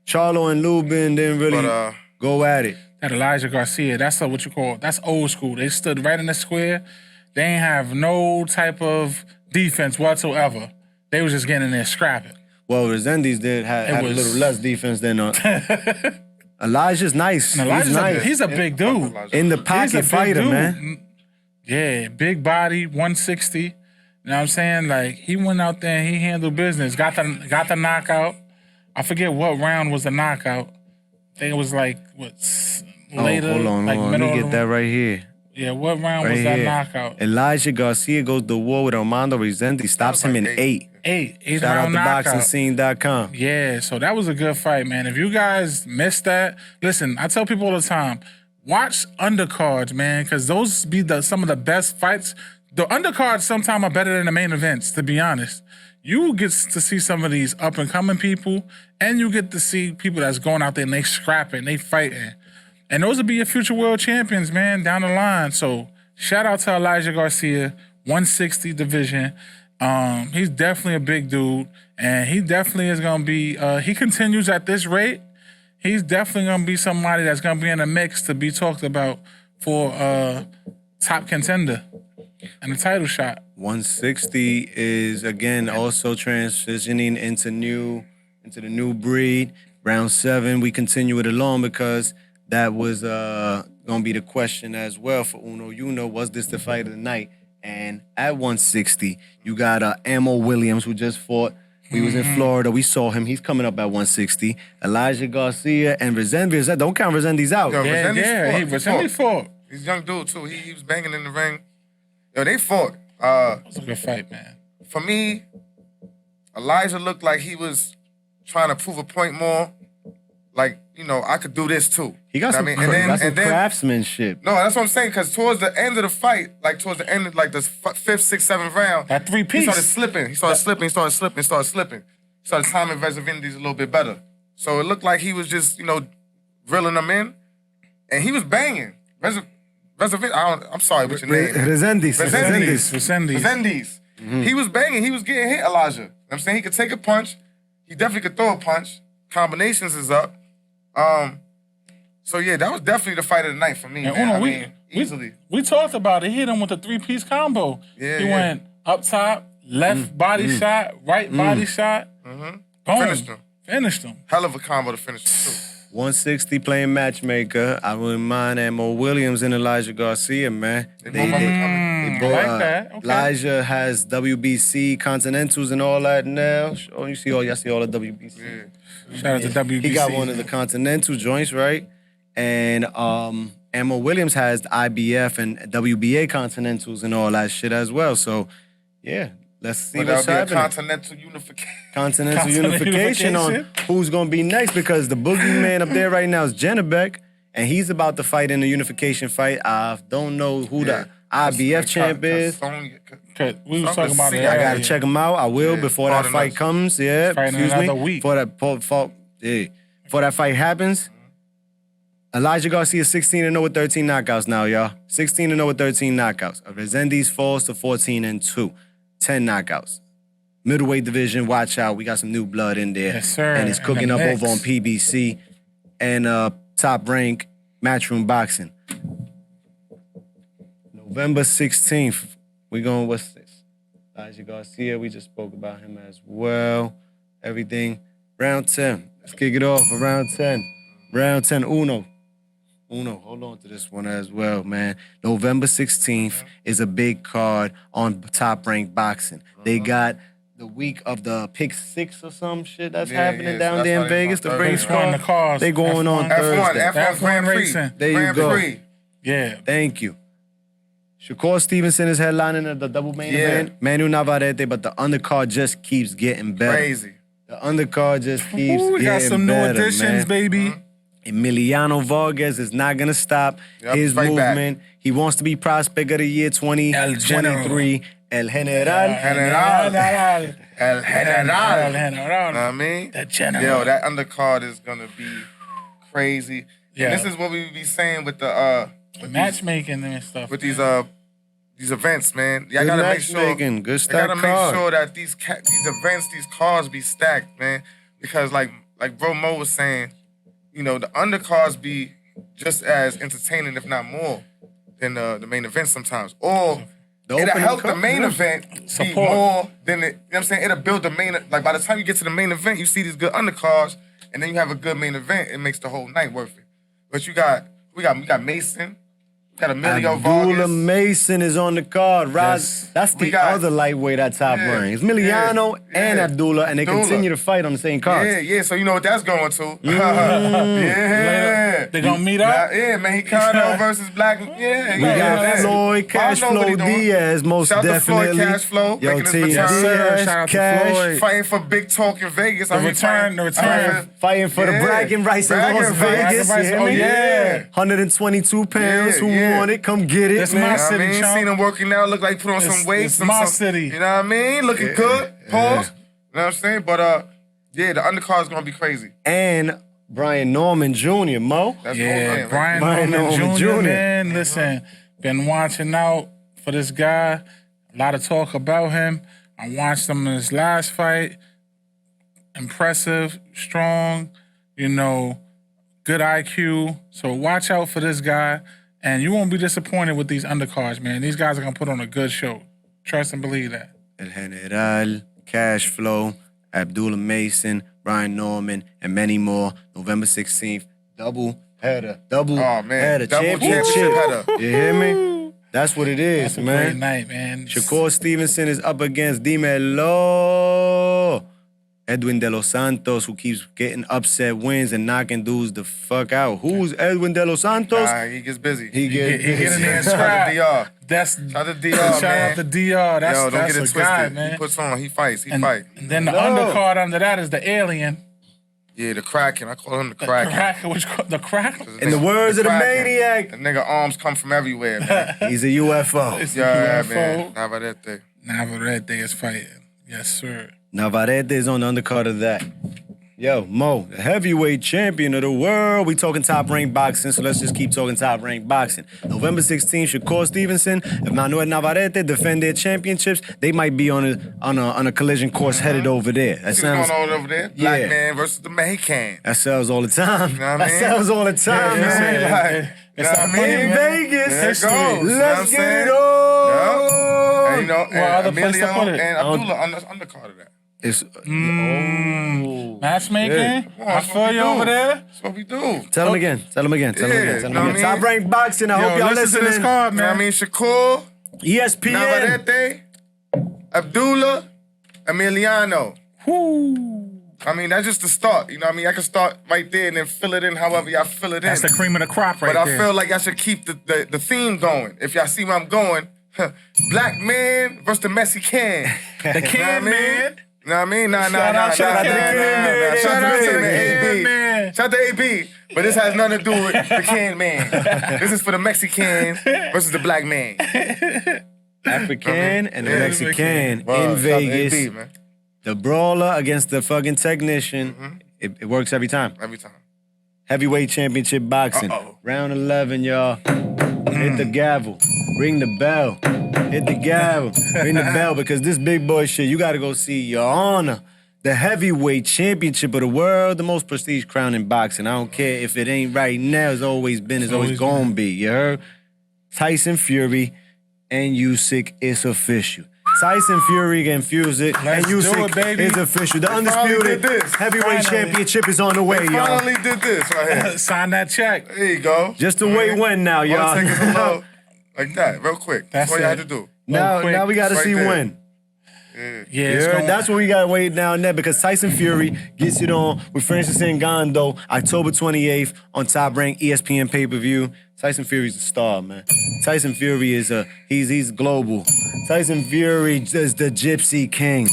Charlo and Lubin didn't really But, go at it. That Elijah Garcia, that's what you call, that's old school. They stood right in the square. They ain't have no type of defense whatsoever. They was just getting in there scrapping. Well, Resendiz had a was- little less defense than Elijah's nice. And Elijah's He's nice. He's a big dude. In the He's a pocket big fighter, dude. man. Yeah, big body, 160. You know what I'm saying? Like, he went out there and he handled business. Got the knockout. I forget what round was the knockout. I think it was like, later? Hold on. Like Let middle me of get the- that right here. Yeah, what round Right was that here. knockout? Elijah Garcia goes to war with Armando Resendiz. Stops him in like 8. Eight Shout out round to knockout. boxingscene.com. Yeah, so that was a good fight, man. If you guys missed that, listen, I tell people all the time, watch undercards, man, because those be some of the best fights. The undercards sometimes are better than the main events, to be honest. You get to see some of these up-and-coming people, and you get to see people that's going out there and they scrapping, they fighting. And those will be your future world champions, man, down the line. So shout out to Elijah Garcia, 160 division. He's definitely a big dude, and he definitely is gonna be. He continues at this rate. He's definitely gonna be somebody that's gonna be in the mix to be talked about for top contender and a title shot. 160 is again also transitioning into the new breed. Round 7, we continue it along because that was gonna be the question as well for Uno. You know, was this the fight of the night? And at 160, you got Ammo Williams, who just fought. We was in Florida. We saw him. He's coming up at 160. Elijah Garcia and Resendiz. Don't count Resendiz out. Yo, Resendiz fought. He's a young dude, too. He was banging in the ring. Yo, they fought. It was a good fight, man. For me, Elijah looked like he was trying to prove a point more. Like, you know, I could do this, too. He got some, craftsmanship. No, that's what I'm saying, because towards the end of the fight, like towards the end of like the 5th, 6th, 7th round, that 3-piece. He started slipping. He started timing Resendiz a little bit better. So it looked like he was just, you know, reeling them in. And he was banging. I'm sorry, what's your name? Resendiz. Mm-hmm. He was banging. He was getting hit, Elijah. You know what I'm saying? He could take a punch. He definitely could throw a punch. Combinations is up. So yeah, that was definitely the fight of the night for me. Man. Easily. We talked about it. He hit him with a 3-piece combo. Yeah, he went up top, left body shot, right body shot. Mm-hmm. Boom. Finished him. Hell of a combo to finish him too. 160 playing matchmaker. I wouldn't mind Ammo Williams and Elijah Garcia, man. They I like that. Okay. Elijah has WBC Continentals and all that now. Oh, y'all see all the WBC. Yeah. Shout out to WBC. He got one of the Continental joints, right? And Ammo Williams has the IBF and WBA Continentals and all that shit as well. So, yeah, let's see what's happening. Continental unification. Continental unification on who's going to be next, because the boogeyman up there right now is Jennebeck, and he's about to fight in the unification fight. I don't know who the IBF champ is. We was talking about it. I got to check him out. I will before that fight comes. Yeah, excuse me. Week. Before that fight happens. Elijah Garcia 16-0 with 13 knockouts now, y'all. 16-0 with 13 knockouts. Resendiz falls to 14-2, 10 knockouts. Middleweight division, watch out. We got some new blood in there. Yes, sir. And it's cooking up over on PBC and Top Rank Matchroom Boxing. November 16th, what's this? Elijah Garcia, we just spoke about him as well. Everything. Round 10. Let's kick it off for round 10. Round 10, Uno, hold on to this one as well, man. November 16th is a big card on Top Rank Boxing. They got the week of the Pick 6 or some shit that's happening down there in Vegas. The race car. They going on Thursday. F1 Grand Prix. There you go. Prix. Yeah. Thank you. Shakur Stevenson is headlining at the double main event. Manu Navarrete, but the undercard just keeps getting better. Crazy. The undercard just keeps getting better, we got some new additions, baby. Emiliano Vargas is not going to stop his movement. He wants to be Prospect of the Year 2023. El General. El General. I mean? The General. Yo, that undercard is going to be crazy. Yeah. And this is what we be saying with the matchmaking and stuff. With these events, man. Y'all gotta make sure. Good stack gotta make sure that these events, these cards be stacked, man. Because like Bro Mo was saying, you know, the undercards be just as entertaining, if not more, than the main event sometimes. Or it'll help the main event be more than it. You know what I'm saying? It'll build the main. Like by the time you get to the main event, you see these good undercards, and then you have a good main event. It makes the whole night worth it. But we got Mason. Got Emilio Vargas. Abdullah Mason is on the card. That's the other lightweight at Top Rank. It's Emiliano and Abdullah, and they continue to fight on the same card. Yeah. So you know what that's going to. Yeah. They gonna meet up? Yeah, Mexicano versus Black. Yeah. We got Floyd Cashflow Diaz, most definitely. Shout out to Floyd Cashflow. Yo, making his return. Shout out to Floyd. Fighting for big talk in Vegas. The return. Fighting for the bragging rights in Las Vegas. Oh, yeah. 122 pounds. Who want it? Come get it, That's man. my city, Seen him working out. Look like put on some weight. It's my city. You know what I mean? Looking good. Pause. You know what I'm saying? But the undercard's gonna be crazy. And Brian Norman Jr., Mo. That's Brian Norman Jr., man. Listen, been watching out for this guy. A lot of talk about him. I watched him in his last fight. Impressive, strong, you know, good IQ. So watch out for this guy, and you won't be disappointed with these undercards, man. These guys are gonna put on a good show. Trust and believe that. El General, Cash Flow, Abdullah Mason, Brian Norman, and many more. November 16th, double header, double header, championship header. You hear me? That's what it is, That's a man. great night, man. Shakur Stevenson is up against Dimelo. Edwin De Los Santos, who keeps getting upset wins and knocking dudes the fuck out. Who's Edwin De Los Santos? Nah, he gets busy. He get He get in there and Shout out to scrap. DR. That's Shout out to DR, shout man. out to DR. That's Yo, don't that's get it a twisted. guy, man. He puts on. He fights. He and, fight. and then the undercard under that is the alien. Yeah, the Kraken. I call him the The Kraken. the crack. In the words of the Kraken. maniac, The nigga arms come from everywhere, man. he's a UFO. Yeah, UFO. man. Navarrete. Navarrete is fighting. Yes, sir. Navarrete is on the undercard of that. Yo, Mo, the heavyweight champion of the world. We talking top-ranked boxing, so let's just keep talking top-ranked boxing. November 16th, Shakur Stevenson, if Manuel Navarrete defend their championships, they might be on a collision course headed over there. That See what's sounds going on over there? Black Yeah. man versus the Mexican. that sells all the time. You know what I That mean? sells all the time, Yeah, man. like, you know what I mean? In Vegas, There it goes. You know what I'm let's get saying? it on. Yeah. And you know, Well, other and place to Emilio put it. and Abdullah on the undercard of that. It's, Matchmaking. Yeah. Come on, I that's what feel we you do. over there. That's what we do. Tell him again. Tell him again. Tell him Yeah, again. Tell him know what again. I mean? Top-ranked boxing. I hope y'all listen to this listening. card, You know what I man. mean? Shakur, ESPN. Navarrete, Abdullah, Emiliano. I mean, that's just the start. You know what I mean? I can start right there and then fill it in however y'all fill it in. That's the cream of the crop right But I there. feel like I should keep the theme going. If y'all see where I'm going, black man versus the Mexican. the can man. You know what I mean? Nah. Shout out to the Can Man. Shout out to the Can AB. Man. Shout out to AB. But this has nothing to do with the Can Man. This is for the Mexican versus the black man. African and the Yeah, Mexican Wow, in shout out to Vegas. AB, man. The brawler against the fucking technician. It works every time. Every time. Heavyweight championship boxing. Uh-oh. Round 11, y'all. Hit the gavel. Ring the bell. Hit the gavel. Ring the bell because this big boy shit, you gotta go see Your Honor. The heavyweight championship of the world, the most prestige crown in boxing. I don't care if it ain't right now. It's always been. It's always gonna be. You heard? Tyson Fury and Usyk is official. Tyson Fury and Usyk and Let's do Usyk it, baby. is official. The finally undisputed did this. heavyweight Finally. championship is on the way, y'all. Finally did this right here. Sign that check. There you go. Just to wait when now, Wanna y'all. take it low like that, real quick. That's That's what you it. had to do. Now, quick. now we got to Right see there. when. Yeah, it's Yeah, going, that's what we got to wait down there because Tyson Fury gets it on with Francis Ngannou October 28th on Top Rank ESPN pay-per-view. Tyson Fury's a star, man. Tyson Fury is he's global. Tyson Fury is the Gypsy King.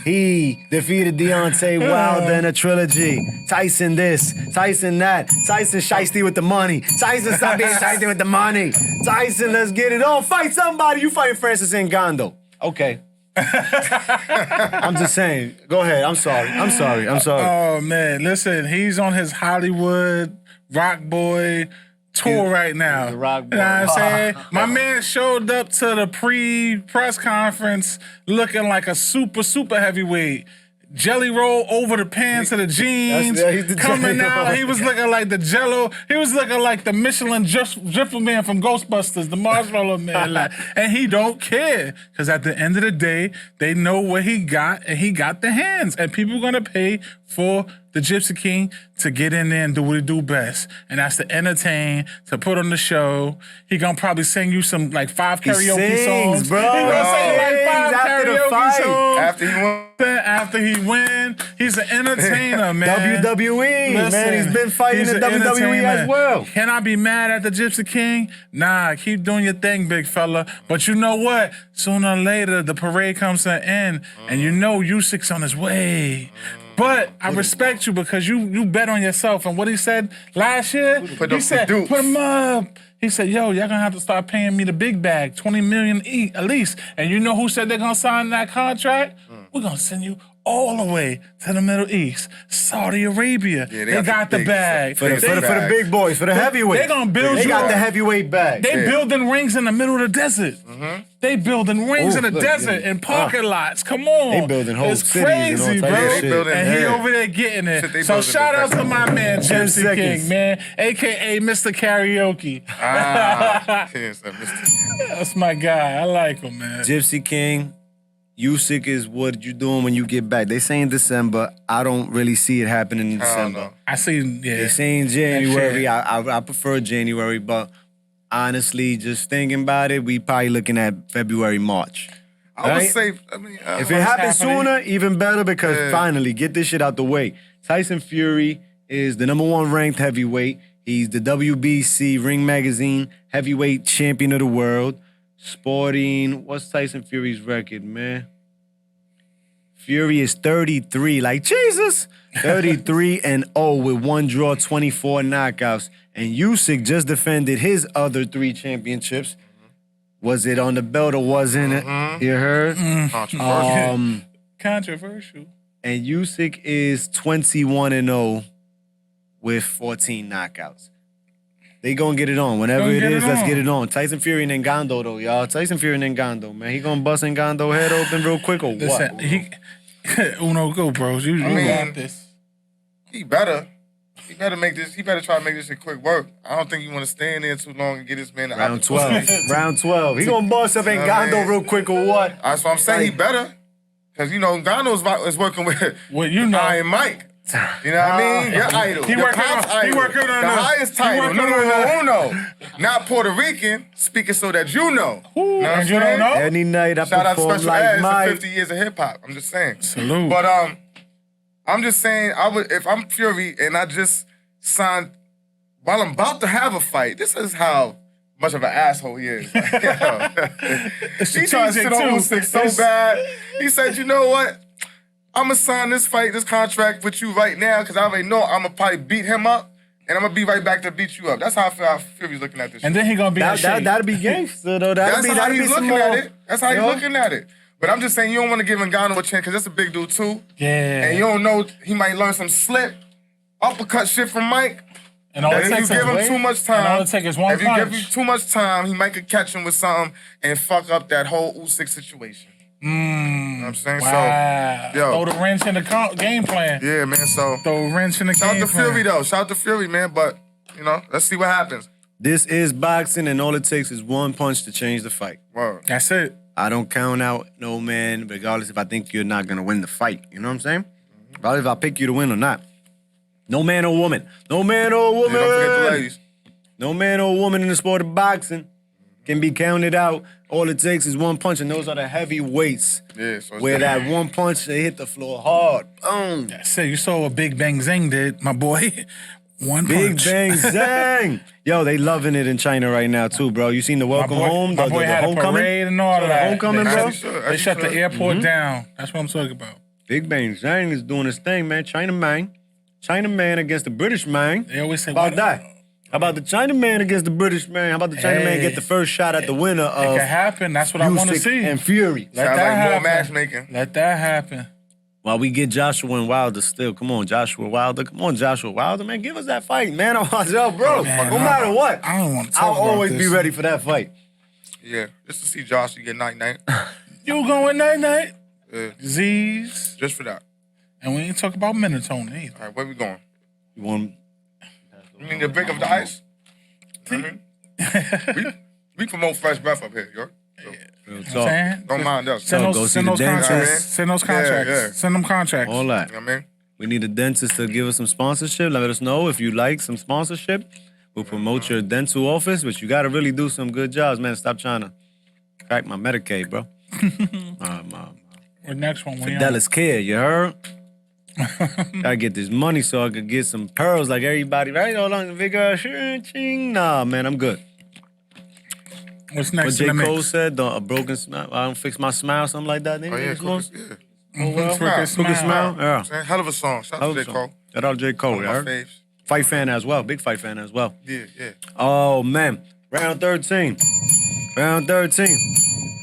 He defeated Deontay Wilder in a trilogy. Tyson this, Tyson that. Tyson shiesty with the money. Tyson stop being shiesty with the money. Tyson, let's get it on. Fight somebody. You fighting Francis Ngannou. Okay. I'm just saying. Go ahead. I'm sorry. oh, man. Listen, he's on his Hollywood Rock Boy tour right now. the Rock Boy. You know what I'm saying? My man showed up to the pre-press conference looking like a super, super heavyweight. Jelly roll over the pants of the jeans. he's the Coming Jelly out, Roll. he was looking like the Jello. He was looking like the Michelin Drifter Man from Ghostbusters, the Marshmallow Man. Like, and he don't care. Because at the end of the day, they know what he got, and he got the hands. And people are going to pay for the Gypsy King to get in there and do what he do best. And that's to entertain, to put on the show. He gonna probably sing you some, like, 5 karaoke sings, songs. bro. He gonna sing like 5 Sings after the karaoke fight. songs. After he won. After he win, he's an entertainer, man. WWE, man. Listen, He's been fighting he's in an WWE as entertainer. well. Can I be mad at the Gypsy King? Nah, keep doing your thing, big fella. But you know what? Sooner or later, the parade comes to an end, and you know Usyk's on his way. But I respect you because you bet on yourself. And what he said last year, Put he up said, the dukes. put him up. He said, yo, y'all gonna have to start paying me the big bag, $20 million at least. And you know who said they're gonna sign that contract? We're gonna send you all the way to the Middle East, Saudi Arabia. Yeah, they got the big- bag. For the Big big boys, for the heavyweights. They gonna build They you got up. the heavyweight bag. They building rings in the middle of the desert. They building rings Ooh, in the look, desert yeah. in parking lots. Come on. They building whole It's cities and all crazy, types bro. of shit. They building- And he yeah. over there getting Shit, it. they So building shout the out to best. my man, 10 Gypsy seconds. King, man, a.k.a. Mr. Karaoke. Yes, Mr. That's my guy. I like him, man. Gypsy King, Usyk is what you doing when you get back. They saying December. I don't really see it happening in I don't December. know. I see, yeah. They saying January. shit. I prefer January, but honestly, just thinking about it, we probably looking at February, March. I would Right? say, I mean, If it happens happening. sooner, even better, because Yeah. finally, get this shit out the way. Tyson Fury is the #1 ranked heavyweight. He's the WBC Ring Magazine heavyweight champion of the world. Sporting, what's Tyson Fury's record, man? Fury is 33, like Jesus. 33-0 with 1 draw, 24 knockouts. And Usyk just defended his other 3 championships. Was it on the belt or wasn't it? You heard? controversial. Controversial. And Usyk is 21-0 with 14 knockouts. They gonna get it on. Whenever Gonna it get is, it let's on. get it on. Tyson Fury and Ngannou, though, y'all. Tyson Fury and Ngannou, man. He gonna bust Ngannou head open real quick or Listen, what? Uno, go, bros. You mean, got this. He better make this. He better try to make this shit quick work. I don't think you want to stay in there too long and get this man the Round opportunity. 12. Round 12. He gonna bust up Ngannou man. real quick or what? That's what I'm saying. He better, because you know Ngannou is working with Well, you know. Iron Mike. You know what I mean? Your idol. He Your working pop's on- he idol. working on the the- highest he title. working Numero on uno. Not Puerto Rican. Speaking so that you know. Know what I'm and you don't saying? know? Any night I Shout out to perform Special like Ed for Mike. 50 years of hip hop. I'm just saying. Salute. But I'm just saying, I would if I'm Fury and I just signed while I'm about to have a fight. This is how much of an asshole he is. He tried to sit on Usyk so bad. He said, "You know what? I'm gonna sign this contract with you right now because I already know I'm gonna probably beat him up, and I'm gonna be right back to beat you up." That's how I feel. How Fury's looking at this. And shit. then he gonna be in shape. That'd be gangster, though. That's how that'd he's be some looking more. at it. That's how he's Yo. looking at it. But I'm just saying, you don't want to give Ngannou a chance because that's a big dude too. Yeah. And you don't know, he might learn some slip, uppercut shit from Mike. And all it And if you takes is give him weight, too much time, and all it takes is one if you give him punch. too much time, he might could catch him with something and fuck up that whole Usyk situation. You know what I'm saying? Wow. So, yo, Throw the wrench in the game plan. yeah, man. So, Throw a wrench in the shout game out to plan. Fury though. Shout out to Fury, man. But you know, let's see what happens. This is boxing, and all it takes is one punch to change the fight. Word. That's it. I don't count out no man, regardless if I think you're not gonna win the fight. You know what I'm saying? Regardless if I pick you to win or not. No man or woman. No man or Yeah, woman. don't forget the ladies. No man or woman in the sport of boxing can be counted out. All it takes is one punch, and those are the heavyweights. Yeah, so it's Where that one punch, they hit the floor hard. Boom. That's it. You saw what Big Bang Zing did, my boy. One Big punch. bang zang. Yo, they loving it in China right now too, bro. You seen the welcome home, my the boy had a homecoming? parade and all The that. homecoming, they, bro. As he should, as They he shut the should. airport down. That's what I'm talking about. Big bang zang is doing his thing, man. China man against the British man. They always say How about what- that? How about the China man against the British man? How about the China man Hey. get the first shot at the winner It of can happen. That's what I want to Usyk see. and Fury? Let Sounds that like more happen. matchmaking. Let that happen. While we get Joshua and Wilder still. Come on, Joshua Wilder. Come on, Joshua Wilder, man. Give us that fight, man. Yo, bro, Man, no matter what, I don't want to talk I'll about always this. be ready for that fight. Yeah, just to see Josh, you get night. You going night-night? Yeah, Z's. just for that. And we ain't talk about Minotone either. All right, where we going? You want You mean the break of the ice? I mean, we promote fresh breath up here, yo. So, real Saying? talk? don't mind us. Send So those, go see send the those dentist. contracts. Send those contracts. yeah. Send them contracts. All that. You know what I mean? We need a dentist to give us some sponsorship. Let us know if you like some sponsorship. We'll promote your dental office, but you got to really do some good jobs, man. Stop trying to crack my Medicaid, bro. The next one, we on. Fidelis Care, you heard? Gotta get this money so I could get some pearls like everybody, right? Hold on, Vigor, ching. Nah, man, I'm good. What's What next J. in the Cole mix? said, I don't fix my smile, something like that. Oh, yeah, Crooked Crooked, yeah. Crooked Smile. smile? Yeah. Man, hell of a song. Shout out to J. Cole. Shout out J. Cole, One you of my heard? faves. Fight fan as well, big fight fan as well. Yeah. Oh, man. Round 13. Round 13.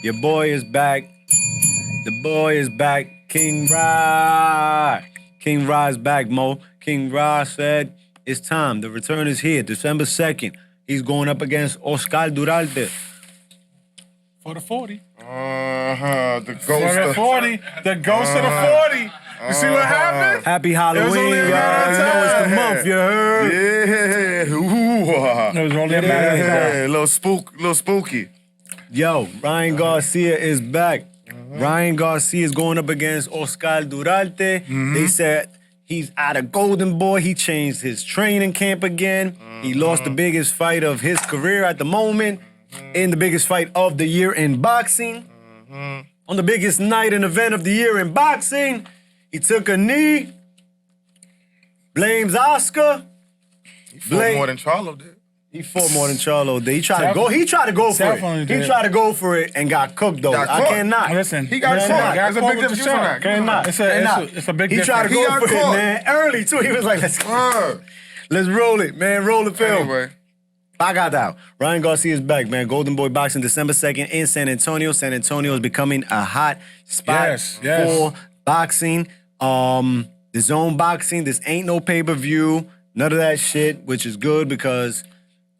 Your boy is back. The boy is back. King Ra. King Ra's back, Mo. King Ra said, it's time. The return is here, December 2nd. He's going up against Oscar Duralde. For the 40. The ghost For the of 40. The ghost of the 40. You see what happened? Happy Halloween, y'all. only You a matter of know it's the time. month, you heard? Yeah. Ooh. It was only a matter of time. Yeah, little spooky. Yo, Ryan Garcia is back. Ryan Garcia is going up against Oscar Duralde. They said he's out of Golden Boy. He changed his training camp again. He lost the biggest fight of his career at the moment, in the biggest fight of the year in boxing. On the biggest night and event of the year in boxing, he took a knee, blames Oscar. He fought more than Charlo did. He fought more than Charlo did. He tried to go for Definitely it. He did. tried to go for it and got cooked though. Got I caught. cannot. Listen, He got Man, caught. nah, There's a got big caught with difference the on shot. that. Cannot. Cannot. It's a big He tried to difference. go He for got it, caught. man. Early too. He was like, let's roll it, man. Roll the film. Anyway, I got out. Ryan Garcia is back, man. Golden Boy Boxing, December 2nd in San Antonio. San Antonio is becoming a hot spot Yes. for boxing. The zone boxing. This ain't no pay-per-view. None of that shit, which is good because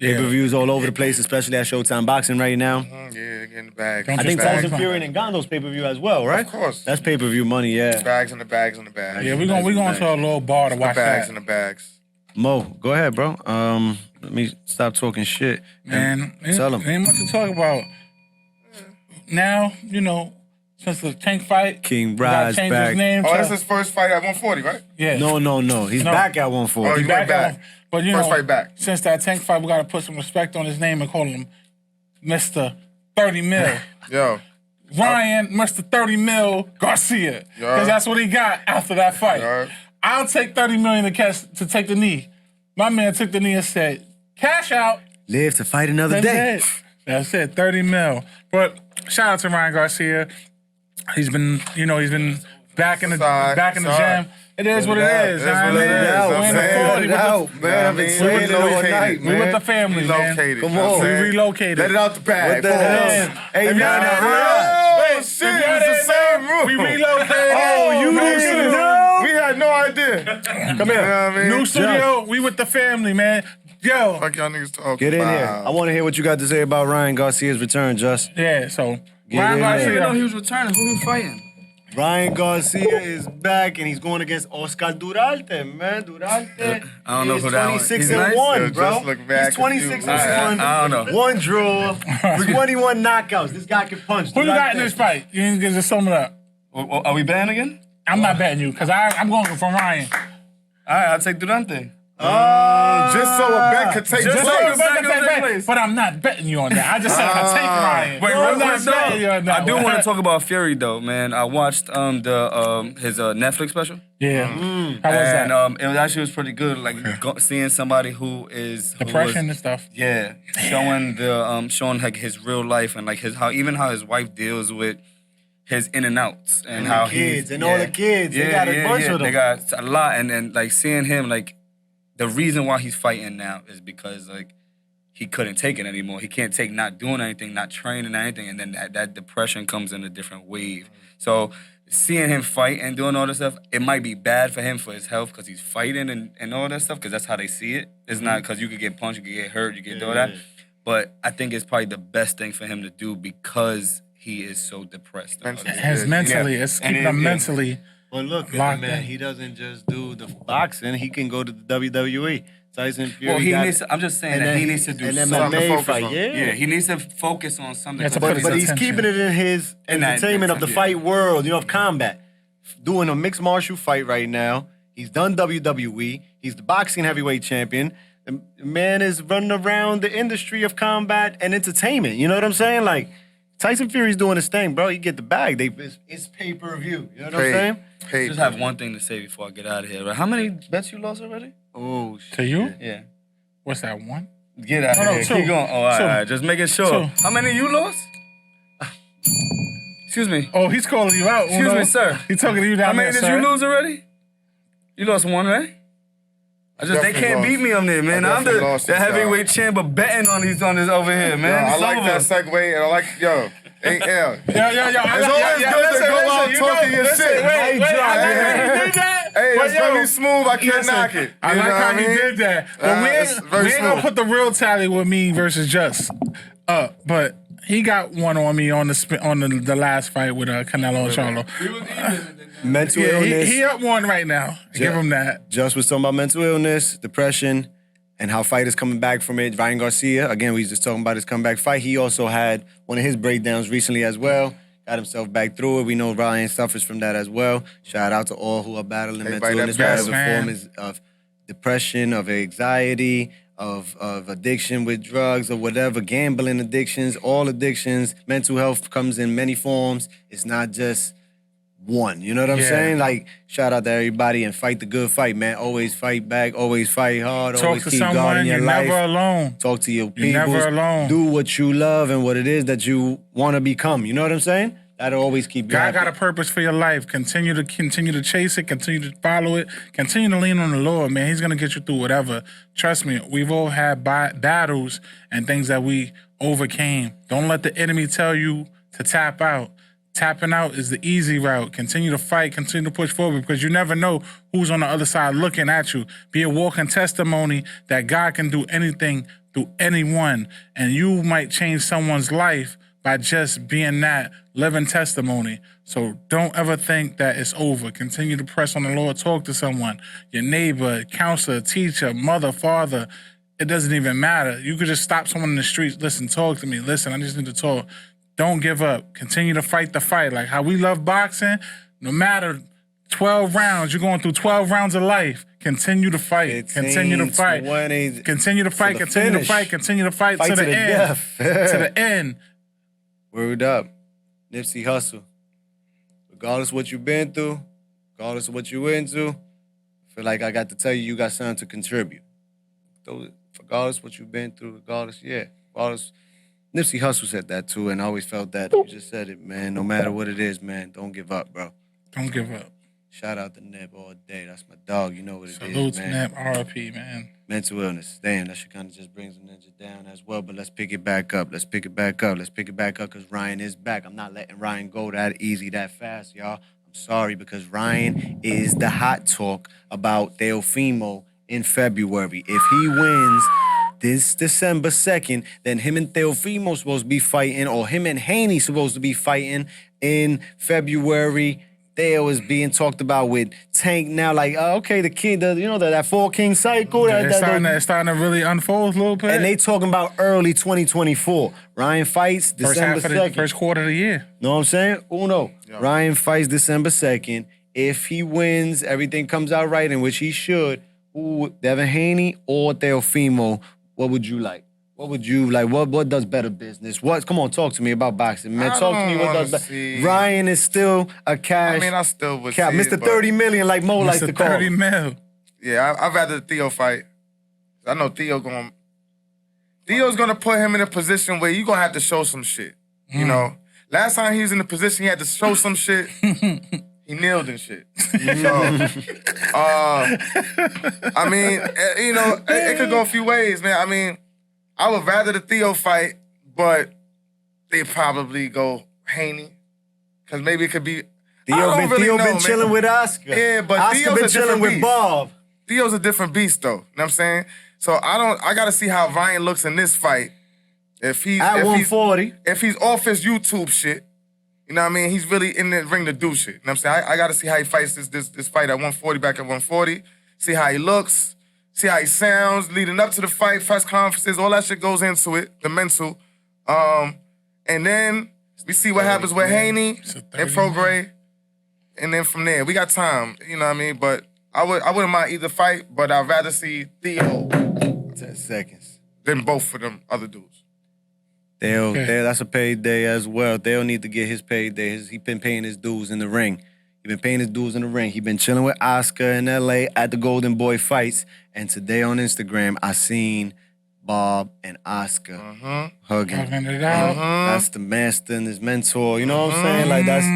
pay-per-views all over the place, especially at Showtime Boxing right now. yeah, get in the bag. Don't I think just Tyson bag. Fury and Ngannou pay-per-view as well, right? Of course. That's pay-per-view money, yeah. Bags in the bags in the bags. Yeah, we're going to a little bar to The watch bags that. in the bags. Mo, go ahead, bro. Let me stop talking shit. Man, Tell him. ain't much to talk about. Now, since the Tank fight, King he gotta Rise change back. his name. Oh, to- that's his first fight at 140, right? yeah. No. He's No. back at Oh, 140. he went back. But First fight back. since that Tank fight, we got to put some respect on his name and call him Mr. 30 Mil. Yo. Ryan, Mr. 30 Mil Garcia. Yeah. Because that's what he got after that fight. Yeah. I'll take 30 million to take the knee. My man took the knee and said, cash out. Live to fight another day. That's it, 30 mil. But shout out to Ryan Garcia. He's been back in the Sorry. gym. It is what it is. It is what it is. We in the I'm 40 saying. with the- out, man. I've been saying it all night, We man. with the family, man. Relocated. Come you know what on. I'm saying? We relocated. Let it out the bag. What the Full hell? house. Hey, If y'all nah, didn't nah. Oh, Wait, shit. if y'all It's the didn't same know, room. we relocated. Oh, you New didn't studio. know? We had no idea. Come here. You know what I mean? New studio. We with the family, man. Yo. Fuck y'all niggas talking Get in about. here. I want to hear what you got to say about Ryan Garcia's return, Just. Yeah, so Get Ryan in there. I didn't know Garcia. he was returning. Who he fighting? Ryan Garcia is back and he's going against Oscar Duralde, man. Duralde. I don't know is who that one- 26 he's and nice? 1, Yeah, bro. just look back He's 26 at you. and 1. I don't know. 1 draw, 21 knockouts. This guy can punch. Who you got in Duralde. this fight? You can just sum it up. Are we betting again? I'm not betting you because I'm going for Ryan. All right, I'll take Durante. Just so a bet could take Just place. so a bet- But I'm not betting you on that. I just said I take Ryan. Wait, I'm real not quick though. betting you on that. I do want to talk about Fury though, man. I watched his Netflix special. Yeah. How was that? And it was pretty good. Like seeing somebody who is Depression and stuff. Yeah, showing like his real life and like how his wife deals with his in and outs and the how kids he's and all the kids. They got a bunch of them. They got a lot, and like seeing him like the reason why he's fighting now is because like he couldn't take it anymore. He can't take not doing anything, not training anything, and then that depression comes in a different wave. So seeing him fight and doing all this stuff, it might be bad for him for his health because he's fighting and all that stuff because that's how they see it. It's not because you could get punched, you could get hurt, you could do all that. But I think it's probably the best thing for him to do because he is so depressed. It's mentally. It's keeping him mentally. But look, Locked man, in. he doesn't just do the boxing. He can go to the WWE. Tyson Fury. Well, he got- needs. I'm just saying and that then he needs to do an something. MMA focus fight. on. Yeah, He needs to focus on something. Yeah, to because put But his he's attention. keeping it in his In that- entertainment of the yeah. fight world, of combat. Doing a mixed martial fight right now. He's done WWE. He's the boxing heavyweight champion. The man is running around the industry of combat and entertainment. You know what I'm saying? Like, Tyson Fury's doing his thing, bro. He get the bag. It's pay-per-view. You know what I'm saying? Paid. Just have one thing to say before I get out of here. Right? How many bets you lost already? Oh, shit. To you? Yeah. What's that, one? Get out No, of here. two. Keep going. Oh, all right, Two. all right. Just making sure. Two. How many you lost? Excuse me. Oh, he's calling you out. Excuse me, sir. He's talking to you down How many there, did sir. you lose already? You lost one, right? They Definitely can't lost. beat me on there, man. I I'm definitely lost the this, heavyweight champ of betting on this over here, man. I It's like over. that segue, and I like, Hey, L. Yo. It's always good to go out talking your shit. Wait, I like how you did that. Hey, But it's yo, very smooth. I can't listen, knock it. I You like know how what I you mean? did that. But It's very we ain't gonna smooth. put the real tally with me versus Just up. But he got one on me on the last fight with Canelo-Charlo. He was even. Mental Yeah, illness. he up one right now. Give him that. Just was talking about mental illness, depression, and how fighters coming back from it. Ryan Garcia, again, we was just talking about his comeback fight. He also had one of his breakdowns recently as well. Got himself back through it. We know Ryan suffers from that as well. Shout out to all who are battling Everybody mental illness, that battles, whatever man. form is of depression, of anxiety, of addiction with drugs or whatever, gambling addictions, all addictions. Mental health comes in many forms. It's not just one. You know what I'm Yeah. saying? Like, shout out to everybody and fight the good fight, man. Always fight back, always fight hard, Talk always to keep someone. guarding your You're life. never alone. Talk to your You're people. never alone. Do what you love and what it is that you want to become. You know what I'm saying? That'll always keep you God happy. got a purpose for your life. Continue to chase it. Continue to follow it. Continue to lean on the Lord, man. He's gonna get you through whatever. Trust me. We've all had battles and things that we overcame. Don't let the enemy tell you to tap out. Tapping out is the easy route. Continue to fight. Continue to push forward because you never know who's on the other side looking at you. Be a walking testimony that God can do anything through anyone, and you might change someone's life by just being that living testimony. So don't ever think that it's over. Continue to press on the Lord. Talk to someone, your neighbor, counselor, teacher, mother, father. It doesn't even matter. You could just stop someone in the streets. Listen, talk to me. Listen, I just need to talk. Don't give up. Continue to fight the fight. Like how we love boxing, no matter 12 rounds, you're going through 12 rounds of life. Continue to fight. 15, Continue to fight. 20, Continue to fight. the Continue to finish. fight. Continue to fight Fight to to the the end. death. To the end. Word up. Nipsey Hussle. Regardless of what you've been through, regardless of what you into, I feel like I got to tell you, you got something to contribute. Regardless of what you've been through, regardless. Nipsey Hussle said that too, and I always felt that. You just said it, man. No matter what it is, man, don't give up, bro. Don't give up. Shout out to Nip all day. That's my dog. You know what it Salute is, to man. Nap. RIP, man. Mental illness. Damn, that shit kind of just brings the ninja down as well. But let's pick it back up. Let's pick it back up because Ryan is back. I'm not letting Ryan go that easy, that fast, y'all. I'm sorry because Ryan is the hot talk about Teofimo in February. If he wins this December 2nd, then him and Teofimo supposed to be fighting, or him and Haney supposed to be fighting in February. Theo is being talked about with Tank now. Like, okay, the king, that 4-king cycle. It's starting to really unfold a little bit. And they talking about early 2024. Ryan fights December 2nd. First quarter of the year. Know what I'm saying? Uno. Yeah. Ryan fights December 2nd. If he wins, everything comes out right, in which he should. Devin Haney or Teofimo, what would you like? What would you like? What does better business? Come on, talk to me about boxing, man. Talk to me what does better. Ryan is still a cash. I mean, I still would cap. see Mr. it, 30 million, like Mo likes to call. 30 mil. Yeah, I'd rather Theo fight. I know Theo's gonna put him in a position where you're gonna have to show some shit. You know? Last time he was in the position he had to show some shit, he kneeled and shit. So, I mean, it could go a few ways, man. I mean, I would rather the Theo fight, but they probably go Haney. Because maybe it could be... Theo been chilling with Oscar. Yeah, but Oscar Theo's been a chilling different with beast. Bob. Theo's a different beast, though. You know what I'm saying? So I got to see how Ryan looks in this fight. If 140. If he's off his YouTube shit, you know what I mean? He's really in the ring to do shit. You know what I'm saying? I got to see how he fights this fight at 140, back at 140. See how he looks. See how he sounds leading up to the fight, press conferences, all that shit goes into it, the mental. And then we see what happens with Haney and Prograis. And then from there, we got time, you know what I mean? But I wouldn't mind either fight, but I'd rather see Theo 10 seconds. than both of them other dudes. Theo, that's a payday as well. Theo need to get his payday. He been paying his dues in the ring. He been paying his dues in the ring. He been chilling with Oscar in L.A. at the Golden Boy fights. And today on Instagram, I seen Bob and Oscar hugging. Hugging it out. That's the master and his mentor. You know what I'm saying? Like, that's,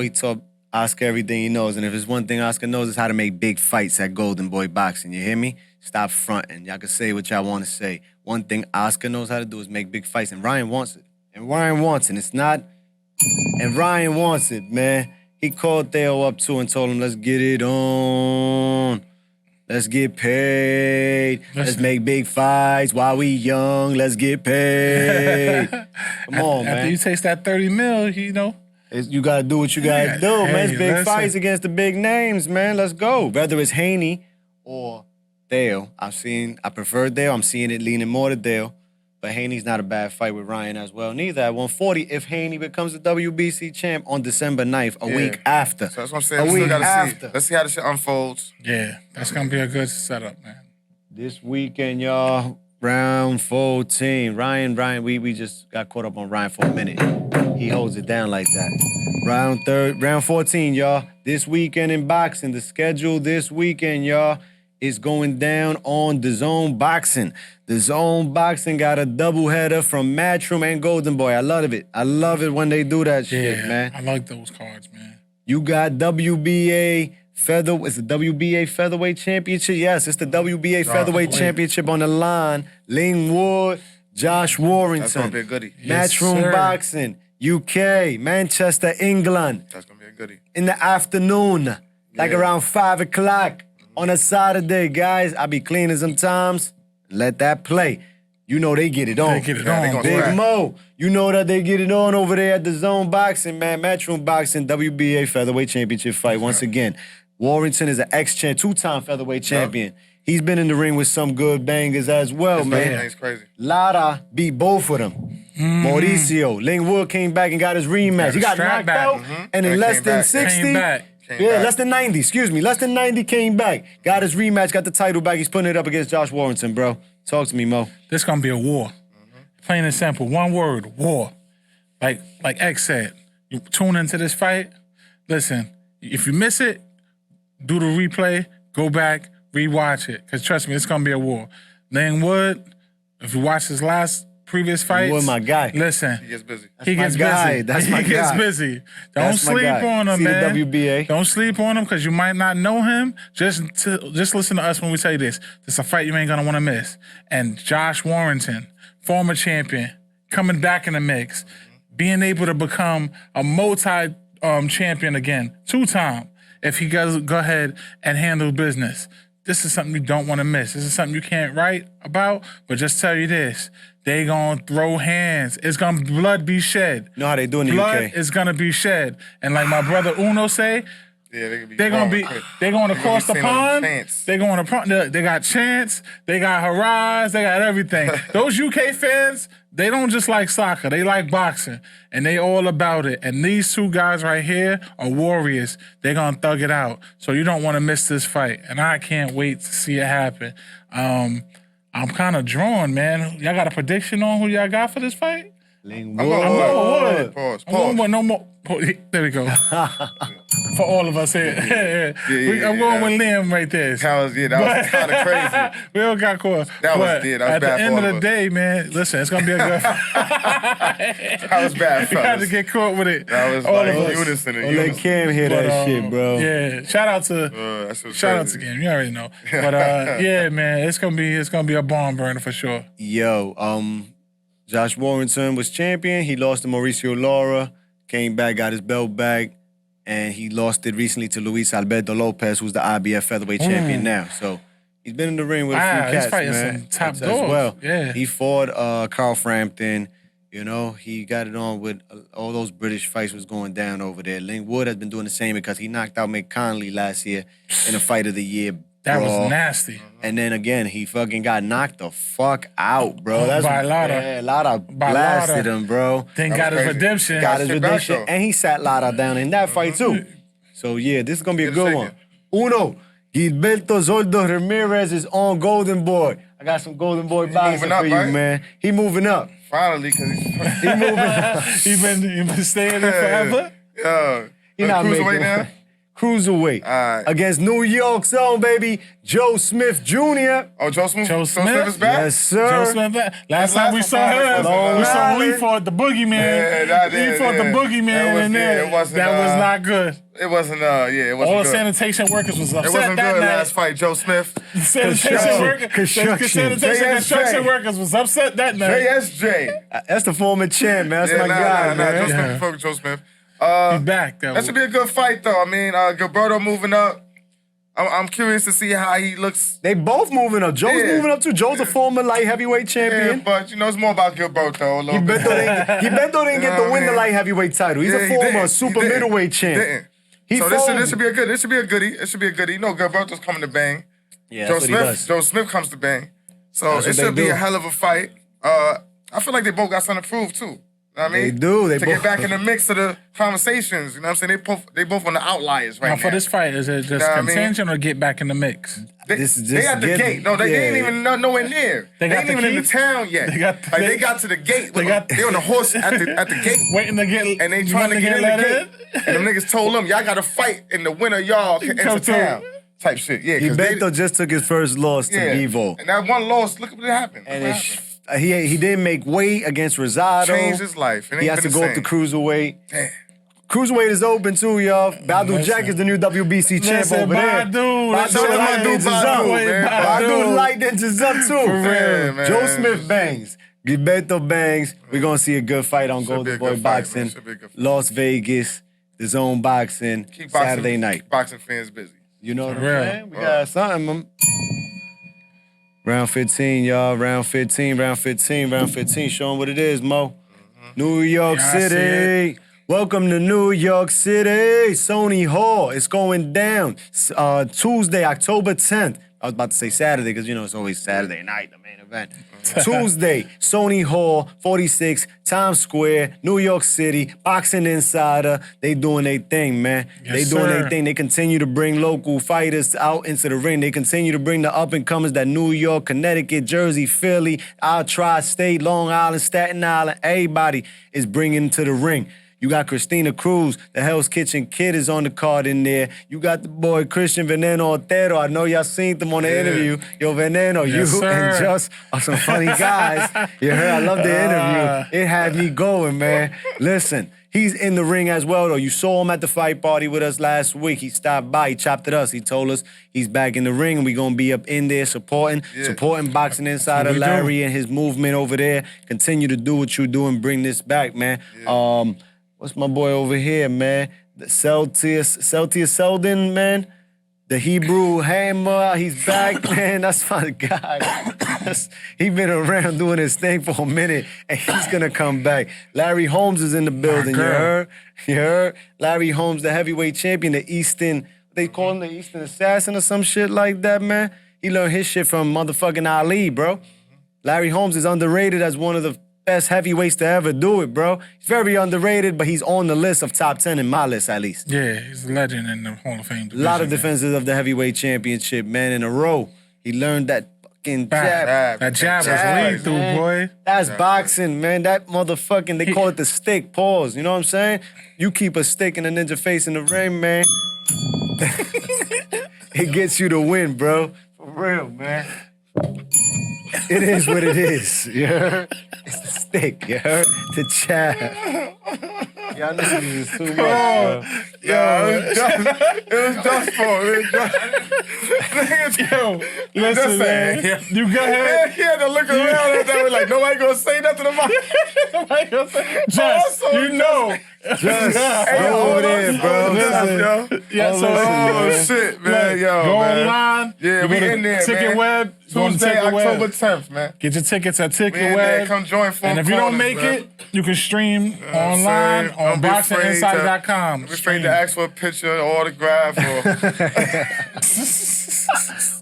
he taught Oscar everything he knows. And if there's one thing Oscar knows, is how to make big fights at Golden Boy Boxing. You hear me? Stop fronting. Y'all can say what y'all want to say. One thing Oscar knows how to do is make big fights. And Ryan wants it. And Ryan wants it. It's not. And Ryan wants it, man. He called Theo up too and told him, let's get it on. Let's get paid. Let's make big fights while we young. Let's get paid. Come on, man. After you taste that 30 mil, you know. You got to do what you got to do, man. It's big fights against the big names, man. Let's go. Whether it's Haney or Theo. I prefer Theo. I'm seeing it leaning more to Theo. But Haney's not a bad fight with Ryan as well. Neither at 140 if Haney becomes the WBC champ on December 9th, a week after. So that's what I'm saying. We still gotta see. Let's see how this shit unfolds. Yeah, that's going to be a good setup, man. This weekend, y'all, round 14. Ryan, we just got caught up on Ryan for a minute. He holds it down like that. Round 14, y'all. This weekend in boxing, the schedule this weekend, y'all, is going down on DAZN Boxing. DAZN Boxing got a doubleheader from Matchroom and Golden Boy. I love it. I love it when they do that shit, man. I like those cards, man. You got WBA it's the WBA Featherweight Championship. Yes, it's the WBA Featherweight Championship on the line. Ling Wood, Josh Warrington. That's gonna be a goodie. Matchroom Boxing, UK, Manchester, England. That's gonna be a goodie. In the afternoon, like around 5 o'clock. On a Saturday, guys, I be cleaning sometimes. Let that play. You know they get it on. They get it on. Big Mo, you know that they get it on over there at DAZN Boxing, man. Matchroom Boxing, WBA Featherweight Championship fight once again. Warrington is an ex-champ, two-time featherweight champion. He's been in the ring with some good bangers as well, man. That's crazy. Lara beat both of them. Mauricio, Ling Wood came back and got his rematch. He got knocked out, and in less than 60, less than 90, less than 90 came back. Got his rematch, got the title back. He's putting it up against Josh Warrington, bro. Talk to me, Mo. This gonna be a war. Plain and simple. One word, war. Like X said, you tune into this fight, listen, if you miss it, do the replay, go back, rewatch it. Because trust me, it's going to be a war. Ling Wood, if you watch his previous fights. Wood, my guy. Listen. He gets busy. He gets busy. That's my guy. He gets busy. Don't sleep on him, man. See the WBA. Don't sleep on him because you might not know him. Just listen to us when we say this. This is a fight you ain't going to want to miss. And Josh Warrington, former champion, coming back in the mix, being able to become a multi-champion again, two-time, if he does go ahead and handle business. This is something you don't want to miss. This is something you can't write about, but just tell you this. They gonna throw hands. It's gonna blood be shed. You know how they do in the blood UK. is gonna be shed. And like my brother Uno say, they're going across the pond. They're going to they got Chance, they got Haraz, they got everything. Those UK fans, they don't just like soccer, they like boxing. And they all about it. And these two guys right here are warriors. They're gonna thug it out. So you don't want to miss this fight. And I can't wait to see it happen. I'm kind of drawn, man. Y'all got a prediction on who y'all got for this fight? Ling I'm Wood. Pause. I'm going no more. There we go. For all of us here. I'm going with Liam right there. That was kind of crazy. We all got caught. That was at bad the end of the us. day, man, listen, it's going to be a good fight. That was bad, You had to fellas. get caught with it. That was all like of us. unison. Oh, let Cam hear that shit, bro. Yeah, shout out to Cam. You already know. But yeah, man, it's gonna be a bomb burner for sure. Yo, Josh Warrington was champion. He lost to Mauricio Lara, came back, got his belt back, and he lost it recently to Luis Alberto Lopez, who's the IBF featherweight champion now. So he's been in the ring with a few cats, fighting man. some top as dogs. well. Yeah. He fought Carl Frampton. You know, he got it on with all those British fights was going down over there. Ling Wood has been doing the same because he knocked out Mick Conley last year in a fight of the year. That brawl. was nasty. And then again, he fucking got knocked the fuck out, bro. That's by Lara. Yeah, Lara blasted him, bro. Then got his redemption. Got his sit back, redemption, though. and he sat Lara down in that fight too. So yeah, this is gonna be a good one. Uno, Gilberto Zoldo Ramirez is on Golden Boy. I got some Golden Boy boxing moving up, for you, right? man. He moving up. Finally, because He moving up. He been staying there forever. Yeah. He not cruiserweight making now? cruiserweight. Alright. Against New York's own, baby, Joe Smith Jr. Oh, Joe Smith? Joe Smith? is back? Yes, sir. Joe Smith, last time we saw him, Long we saw Island. when he fought the boogeyman. He fought the boogeyman in there. it wasn't, that was not good. It wasn't, it wasn't All the good. sanitation workers was It upset wasn't that good night. last fight, Joe Smith. Sanitation Construction. construction workers was upset that night. JSJ. That's the former champ, man. That's my guy, man. Joe Smith, fuck with Joe Smith. He back though. That should be a good fight, though. I mean, Gilberto moving up. I'm curious to see how he looks. They both moving up. Joe's Yeah. moving up too. Joe's a former light heavyweight Yeah, champion. but it's more about Gilberto a little bit. Gilberto didn't get to win the man. light heavyweight title. He's Yeah, a he former didn't. super He didn't. middleweight champ. Didn't. He So folded. this should be a good. This should be a goodie. It should be a goodie. Gilberto's coming to bang. Yeah, Joe that's what he Smith. does. Joe Smith comes to bang. So That's it what they should be do. a hell of a fight. I feel like they both got something to prove too. You know what I mean? They do. They to both- get back in the mix of the conversations. You know what I'm saying? They both on the outliers right Now now. for this fight, is it just Know what I mean? contention or get back in the mix? They, This is they just at the getting- gate. No, they ain't yeah. even nowhere near. They They got ain't the even in key? the town yet. They got the- they got to the gate. They got- They on the horse at the gate. Waiting to get And they trying to get in the let gate. And them niggas told them, y'all got to fight, and the winner y'all can enter Come through. town. Type shit. Yeah, 'cause they- Gilberto just took his first loss to Bevo. And that one loss, look what happened. And Look what it's, happened. he didn't make weight against Rosado. Changed his life. It ain't He has to been the go up to same. cruiserweight. Damn. Cruiserweight is open too, y'all. Badu Listen. Jack is the new WBC champ Listen, over there. Badu, Badu shout out light Badu, inches Badu, up. man. Badu light inches up too. Yeah, man. Joe Smith bangs. Gilberto bangs. We're gonna see a good fight on Should be Golden a Boy good fight, Boxing. man. Should be a good fight. Las Vegas, the Zone Boxing, Keep Saturday night. Boxing fans busy. You know what I'm real. saying? We got something. Round 15, y'all. Round 15, round 15, round 15. Show them what it is, Mo. New York Yeah, I see City. Welcome to New York City. Sony Hall. It's going down Tuesday, October 10th. I was about to say Saturday because, it's always Saturday night, the main event. Tuesday, Sony Hall, 46, Times Square, New York City, Boxing Insider. They doing their thing, man. Yes, they doing sir. their thing. They continue to bring local fighters out into the ring. They continue to bring the up-and-comers that New York, Connecticut, Jersey, Philly, our tri-state, Long Island, Staten Island, everybody is bringing to the ring. You got Christina Cruz, the Hell's Kitchen Kid is on the card in there. You got the boy Christian Veneno Otero. I know y'all seen them on the interview. Yo, Veneno, Yes, you sir. and Just are some funny guys. You heard? I love the interview. It had me going, man. Listen, he's in the ring as well, though. You saw him at the fight party with us last week. He stopped by. He chopped at us. He told us he's back in the ring, and we're going to be up in there supporting Boxing Insider we do. Larry and his movement over there. Continue to do what you do and bring this back, man. What's my boy over here, man? The Celtius Selden, man. The Hebrew Hammer, he's back, man. That's my guy. He been around doing his thing for a minute, and he's gonna come back. Larry Holmes is in the building. You girl. heard? You heard? Larry Holmes, the heavyweight champion, the Eastern. They call him the Eastern Assassin or some shit like that, man. He learned his shit from motherfucking Ali, bro. Larry Holmes is underrated as one of the best heavyweights to ever do it, bro. He's very underrated, but he's on the list of top 10 in my list, at least. Yeah, he's a legend in the Hall of Fame. A lot of division, man. defenses of the heavyweight championship, man, in a row. He learned that fucking Bang. jab. That jab was Jab, lethal, man. boy. That's boxing, man. That motherfucking, they call it the stick, pause. You know what I'm saying? You keep a stick in a ninja face in the ring, man. It gets you to win, bro. For real, man. It is what it is, you heard? It's the stick, you heard? The jab. Y'all niggas is too much, bro. It was just for Yo, listen, man. saying. You got Man, him. he had to look around at that. Like, nobody gonna say nothing about it. Just, Also, you know. Just go over there, bro. Listen, Yeah, so Oh, shit, man. Yo, go man. online. Yeah, you we go to in there, Ticket man. Web. Go on Tuesday, Ticket Web. October 10th, man. Get your tickets at Ticket We in there. Web. Come join for And if you don't make it, you can stream online on BoxingInsider.com. Don't be afraid to ask for a picture, autograph, or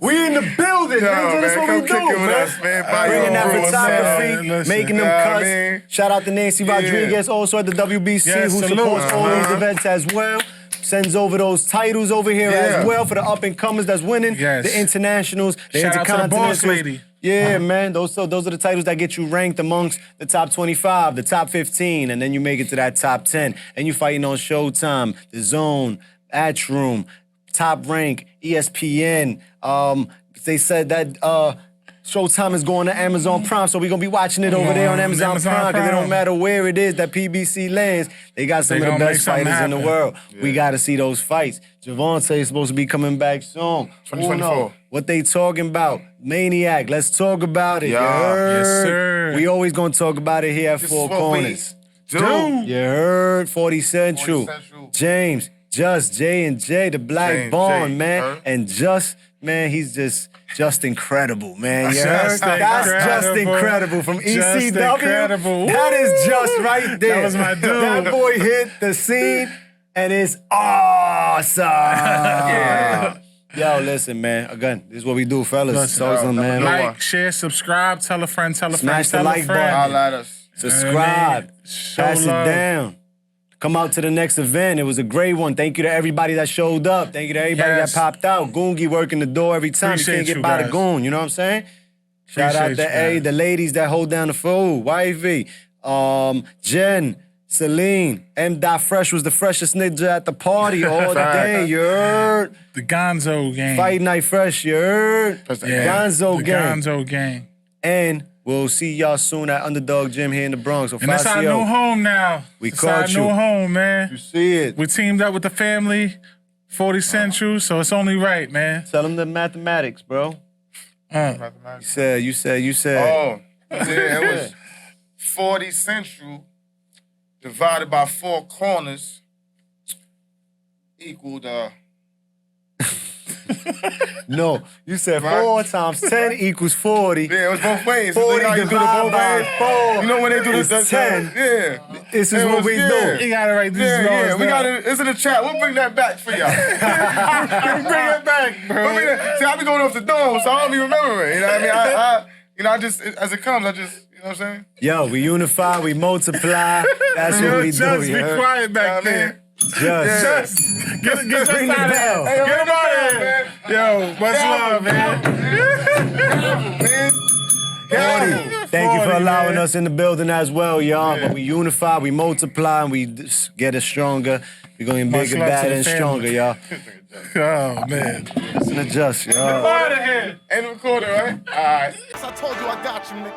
We in the building, man. That's man, what come we kick do, it with man. us, man. Buy Bringing your that brew, photography, man. making them You know what I cuts. mean? Shout out to Nancy Rodriguez, also at the WBC, Yes, who salute. supports all these events as well. Sends over those titles over here as well for the up-and-comers that's winning. Yes. The internationals, the Shout out to the boss intercontinentals. lady. Yeah, man. Those are the titles that get you ranked amongst the top 25, the top 15, and then you make it to that top 10. And you fighting on Showtime, The Zone, Atchroom, Top Rank, ESPN. They said that Showtime is going to Amazon Prime, so we're going to be watching it over there on Amazon Prime, because it don't matter where it is that PBC lands. They got some of the best fighters in the world. Yeah. We got to see those fights. Javante is supposed to be coming back soon. 2024. What they talking about? Maniac. Let's talk about it. Yeah. You heard? Yes, sir. We always going to talk about it here at Four Corners. Dude. You heard? 40 Central. James, Just, J&J, the Black Bond, man. And Just, man, he's just incredible, man. You heard? That's just incredible from ECW. Incredible. That is just right there. That was my dude. That boy hit the scene, and it's awesome. Yeah. Yo, listen, man. Again, this is what we do, fellas. Listen, Awesome, man. Like, share, subscribe, tell a friend, tell a friend, Smash the tell like a friend. button. Holla at us. Subscribe. Show Pass love. it down. Come out to the next event. It was a great one. Thank you to everybody that showed up. Thank you to everybody Yes. that popped out. Goongi working the door every time. Appreciate you can't you get by the guys. goon. You know what I'm saying? Shout out Appreciate to you guys. the ladies that hold down the food. Wifey, Jen, Celine, M. Fresh was the freshest nigga at the party all day. You heard? The Gonzo gang. Fight Night Fresh. You heard? Gonzo the gang. Gonzo gang. And we'll see y'all soon at Underdog Gym here in the Bronx. And that's our new home now. We It's caught our you. new home, man. You see it. We teamed up with the family, 40 Central, so it's only right, man. Tell them the mathematics, bro. You said. Oh, yeah, it was 40 Central divided by 4 corners equaled No, you said 4 times 10 equals 40. yeah, it was both ways. 40 You know how you do the divided both by ways? 4 You know when they do is the 10. Yeah. This is It what was- we yeah. do. You gotta write these laws Yeah, we down. got it. It's in the chat. We'll bring that back for y'all. Bring it back, bro. See, I be going off the dome, so I don't be remembering. You know what I mean? I just, as it comes, you know what I'm saying? Yo, we unify, we multiply. That's what we do. Just You be heard? quiet back You know what I there. mean? Just. Get us out Ring the of bell. there. Hey, yo, Get him out of man. here. Yo, much love, man. Man. 40. Thank you for 40, allowing man. us in the building as well, y'all. But we unify, we multiply, and we just get us stronger. We're going to Much be bigger, love to badder, the and family. stronger, y'all. Oh, man. Listen to Just, y'all. Out of here. Ain't recorded, right? All right. I told you I got you, nigga.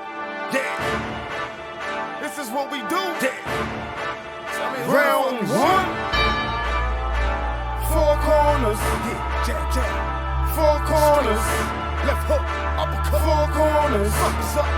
Yeah. This is what we do. Yeah. Round 1. 4 corners. Yeah, jab, jab. 4 corners. Left hook. Uppercut. 4 corners. Fuck's up.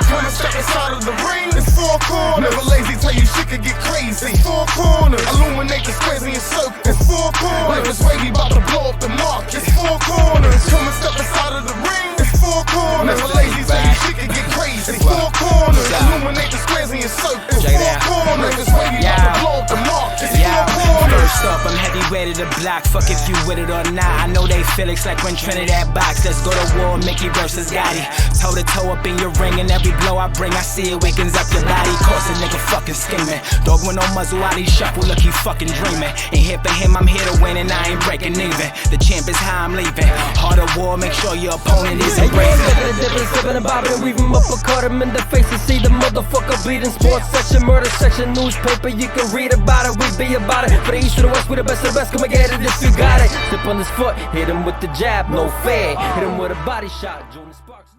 Come and step inside of the ring. It's 4 corners. Never lazy, tell you shit could get crazy. It's 4 corners. Illuminate the squares in your circle. It's 4 corners. Like it's wavy, about to blow up the mark. It's 4 corners. Come and step inside of the ring. It's 4 corners. Never lazy, tell you shit could get crazy. It's 4 corners. Illuminate the squares in your circle. It's 4 corners. Like it's wavy, about to blow up the mark. It's 4 corners. First up, I'm heavy ready to block. Fuck if you with it or not. I know they feel it's like when Trinidad box. Let's go to war, Mickey versus Gotti. Toe to toe up in your ring, and every blow I bring, I see it wakens up your body. Cause a nigga fucking scheming. Dog with no muzzle, out he shuffle, look he fucking dreaming. Ain't here for him, I'm here to win, and I ain't breaking even. The champ is how I'm leaving. Heart of war, make sure your opponent isn't brazen. Dipping, sipping, and bobbing, and weave him up, cut him in the face and see the motherfucker bleeding. Sports section, murder section, newspaper, you can read about it, we be about it. For the east to the west, we the best of the best, come and get it if you got it. Step on his foot, hit him with the jab, no fair. Hit him with a body shot, Jonas Sparks.